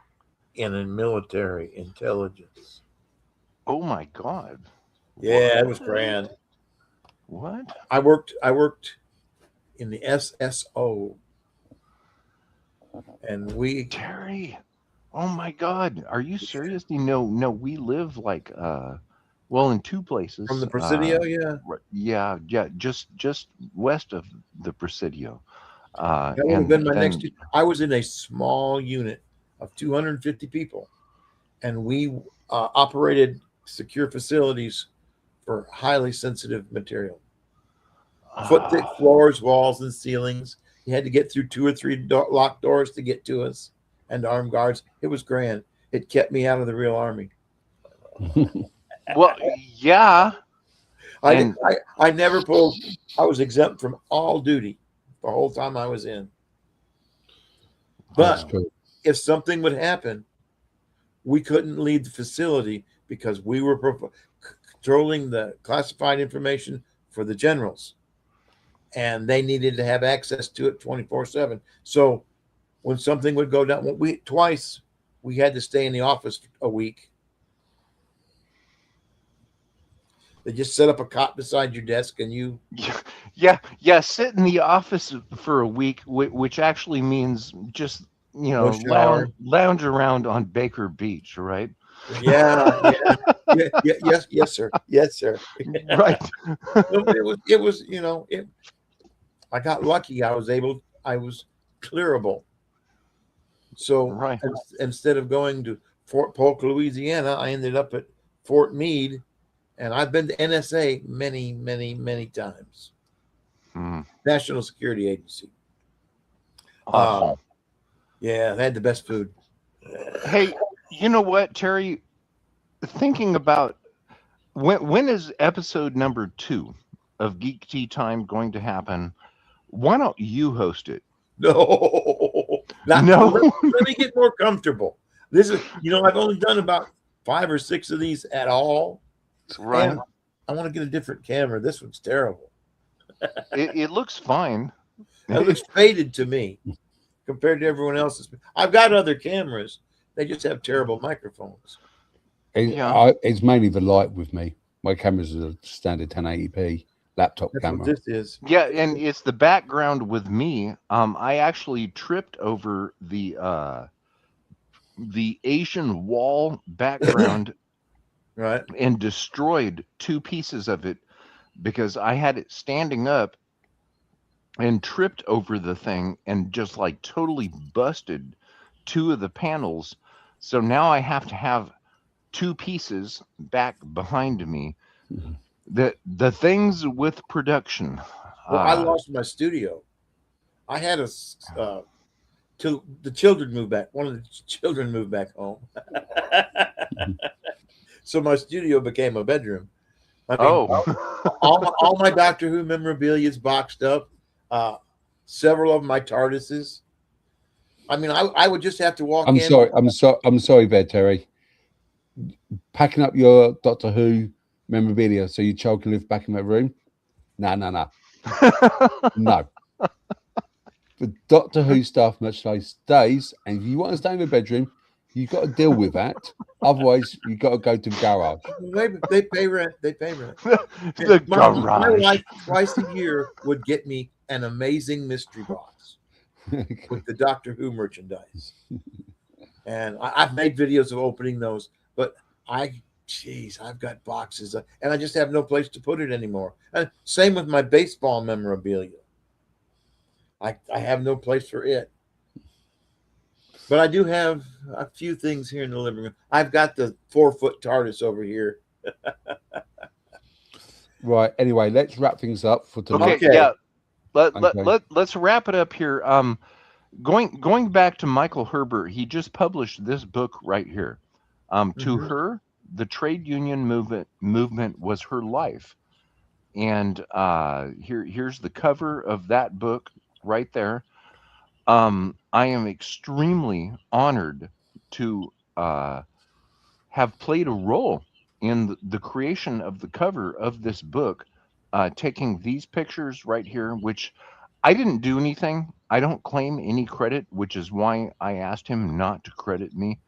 in a military intelligence. Oh my God. Yeah, it was grand. What? I worked in the SSO, and we Terry. Oh my God. Are you serious? No, we live like well in two places. from the Presidio. Yeah, Yeah, just west of the Presidio. that would have been my next. I was in a small unit of 250 people, and we operated secure facilities for highly sensitive material. Foot thick floors, walls, and ceilings. You had to get through 2 or 3 locked doors to get to us, and armed guards. It was grand. It kept me out of the real army. Well, yeah. I never pulled. I was exempt from all duty the whole time I was in. That's But cool. if something would happen, we couldn't leave the facility because we were controlling the classified information for the generals, and they needed to have access to it 24/7. So when something would go down, twice we had to stay in the office a week. They just set up a cot beside your desk, and you. Yeah. Sit in the office for a week, which actually means just No shower. lounge around on Baker Beach, right? Yeah. Yes, sir. Yes, sir. Right. It was. I got lucky. I was clearable. So Right. instead of going to Fort Polk, Louisiana, I ended up at Fort Meade, and I've been to NSA many, many, many times. National Security Agency. Awesome. Yeah, they had the best food. Hey, you know what, Terry? Thinking about when is episode number 2 of Geek Tea Time going to happen? Why don't you host it? No. Let me get more comfortable. This is, I've only done about 5 or 6 of these at all. Right. And I want to get a different camera. This one's terrible. It looks fine. It looks faded to me compared to everyone else's. I've got other cameras. They just have terrible microphones. It's mainly the light with me. My camera's a standard 1080p laptop That's camera. what this is. Yeah, and it's the background with me. I actually tripped over the Asian wall background Right. and destroyed 2 pieces of it because I had it standing up and tripped over the thing and just like totally busted 2 of the panels. So now I have to have 2 pieces back behind me. Mhm. The things with production. Well, I lost my studio. I had till the children moved back. One of the children moved back home. So my studio became a bedroom. I mean, all my Doctor Who memorabilia is boxed up. Several of my TARDISes. I mean, I would just have to walk in. I'm sorry there, Terry. Packing up your Doctor Who memorabilia so your child can live back in that room? No. No. The Doctor Who stuff merchandise stays, and if you want to stay in the bedroom, you've got to deal with that. Otherwise, you've got to go to the garage. They pay rent. They pay rent. The garage. My wife twice a year would get me an amazing mystery box with the Doctor Who merchandise. And I've made videos of opening those, but I've got boxes, and I just have no place to put it anymore. And same with my baseball memorabilia. I have no place for it. But I do have a few things here in the living room. I've got the 4-foot TARDIS over here. Right. Anyway, let's wrap things up for tonight. Okay, yeah. Okay. Let's wrap it up here. Going back to Michael Herbert, he just published this book right here. To her, the trade union movement was her life, and here's the cover of that book right there. I am extremely honored to have played a role in the creation of the cover of this book, taking these pictures right here, which I didn't do anything. I don't claim any credit, which is why I asked him not to credit me,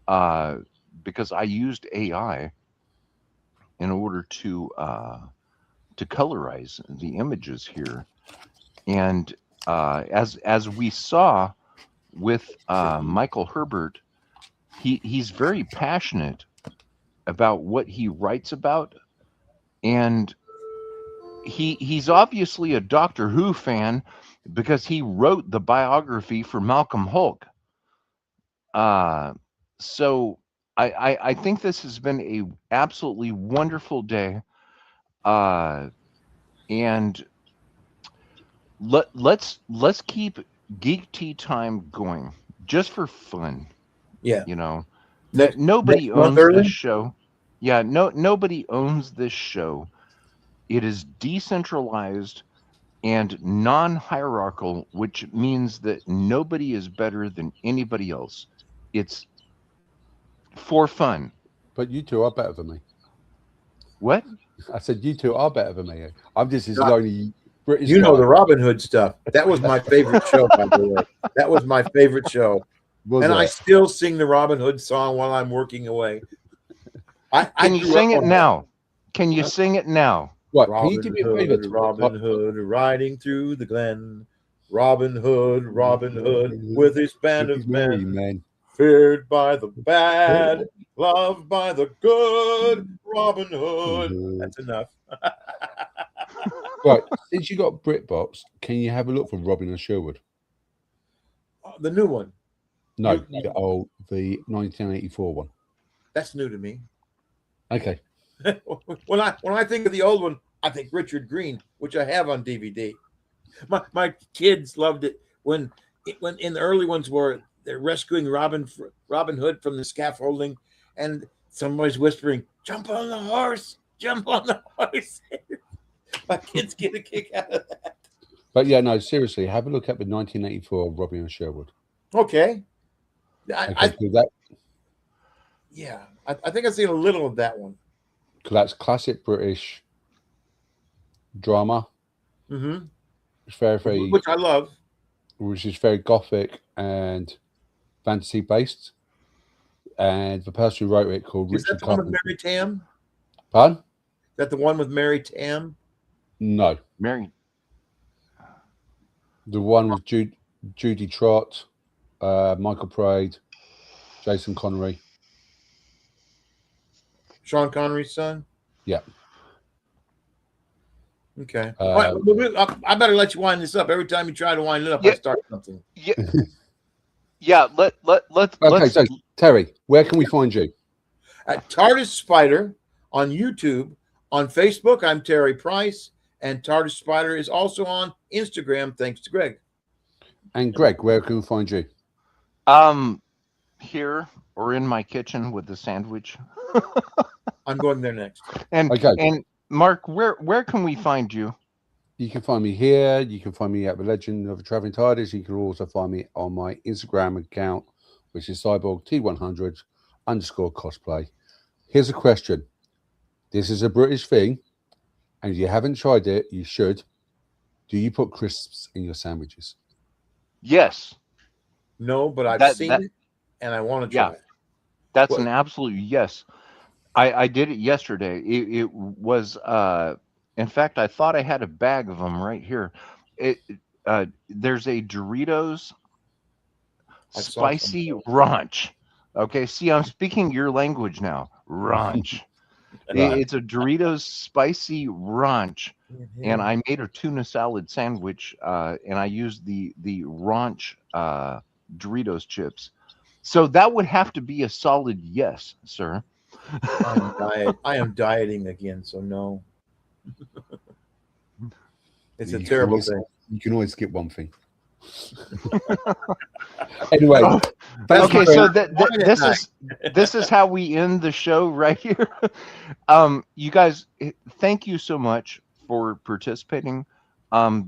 because I used AI in order to colorize the images here. And as we saw with Michael Herbert, he's very passionate about what he writes about, and he's obviously a Doctor Who fan because he wrote the biography for Malcolm Hulke. So I think this has been a absolutely wonderful day, and let's keep Geek Tea Time going just for fun. Yeah. You know, Next nobody month owns early? this show. Yeah, nobody owns this show. It is decentralized and non-hierarchical, which means that nobody is better than anybody else. It's for fun. But you two are better than me. What? I said you two are better than me. I'm just as God. lonely British. You know guy. the Robin Hood stuff. That was my favorite show, by the way. That was my favorite show. Was And it? I still sing the Robin Hood song while I'm working away. Can you sing it now? Can you sing it now? What? Can Robin you do me a Hood, favor? Robin Hood, riding through the glen. Robin Hood, with his band of Merry men. Feared by the bad, loved by the good. Robin Hood. That's enough. Right. Since you got BritBox, can you have a look for Robin and Sherwood? The new one. No, the 1984 one. That's new to me. Okay. When I think of the old one, I think Richard Green, which I have on DVD. My kids loved it when in the early ones where they're rescuing Robin Hood from the scaffolding, and somebody's whispering, "Jump on the horse, jump on the horse." My kids get a kick out of that. But yeah, no, seriously, have a look at the 1984 Robin and Sherwood. Okay. I think I've seen a little of that one. that's classic British drama. Mm-hmm. It's very, Which I love. which is very gothic and fantasy based. And the person who wrote it called Is Richard that the one with Carpenter. Mary Tam? Pardon? Is that the one with Mary Tam? No, Mary. the one with Judy Trott, Michael Prade, Jason Connery. Sean Connery's son? Yeah. Okay. All right, I better let you wind this up. Every time you try to wind it up, I start something. Yeah. Let's. Okay, so Terry, where can we find you? At TARDIS Spider on YouTube. On Facebook, I'm Terry Price. And TARDIS Spider is also on Instagram, thanks to Greg. And Greg, where can we find you? Here or in my kitchen with the sandwich. I'm going there next. And Okay. and Mark, where can we find you? You can find me here. You can find me at the Legend of the Traveling TARDIS. You can also find me on my Instagram account, which is cyborgt100 _cosplay. Here's a question. This is a British thing, and if you haven't tried it, you should. Do you put crisps in your sandwiches? Yes. No, but I've seen it, and I want to try it. That's an absolute yes. I did it yesterday. It was in fact, I thought I had a bag of them right here. There's a Doritos spicy ranch. Okay, see, I'm speaking your language now. Ranch. Right. It's a Doritos spicy ranch, and I made a tuna salad sandwich, and I used the ranch Doritos chips. So that would have to be a solid yes, sir. I am dieting again, so no. It's a You can terrible always- thing. You can always skip one thing. Anyway, Oh, thanks okay, for- so Fine at this is how we end the show right here. You guys, thank you so much for participating.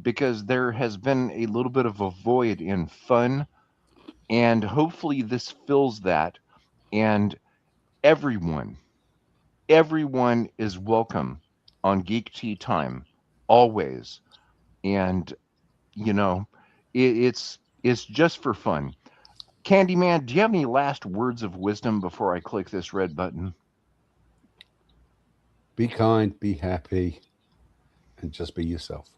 Because there has been a little bit of a void in fun, and hopefully this fills that. And everyone is welcome on Geek Tea Time, always. And you know, it's just for fun. Candyman, do you have any last words of wisdom before I click this red button? be kind, be happy, and just be yourself.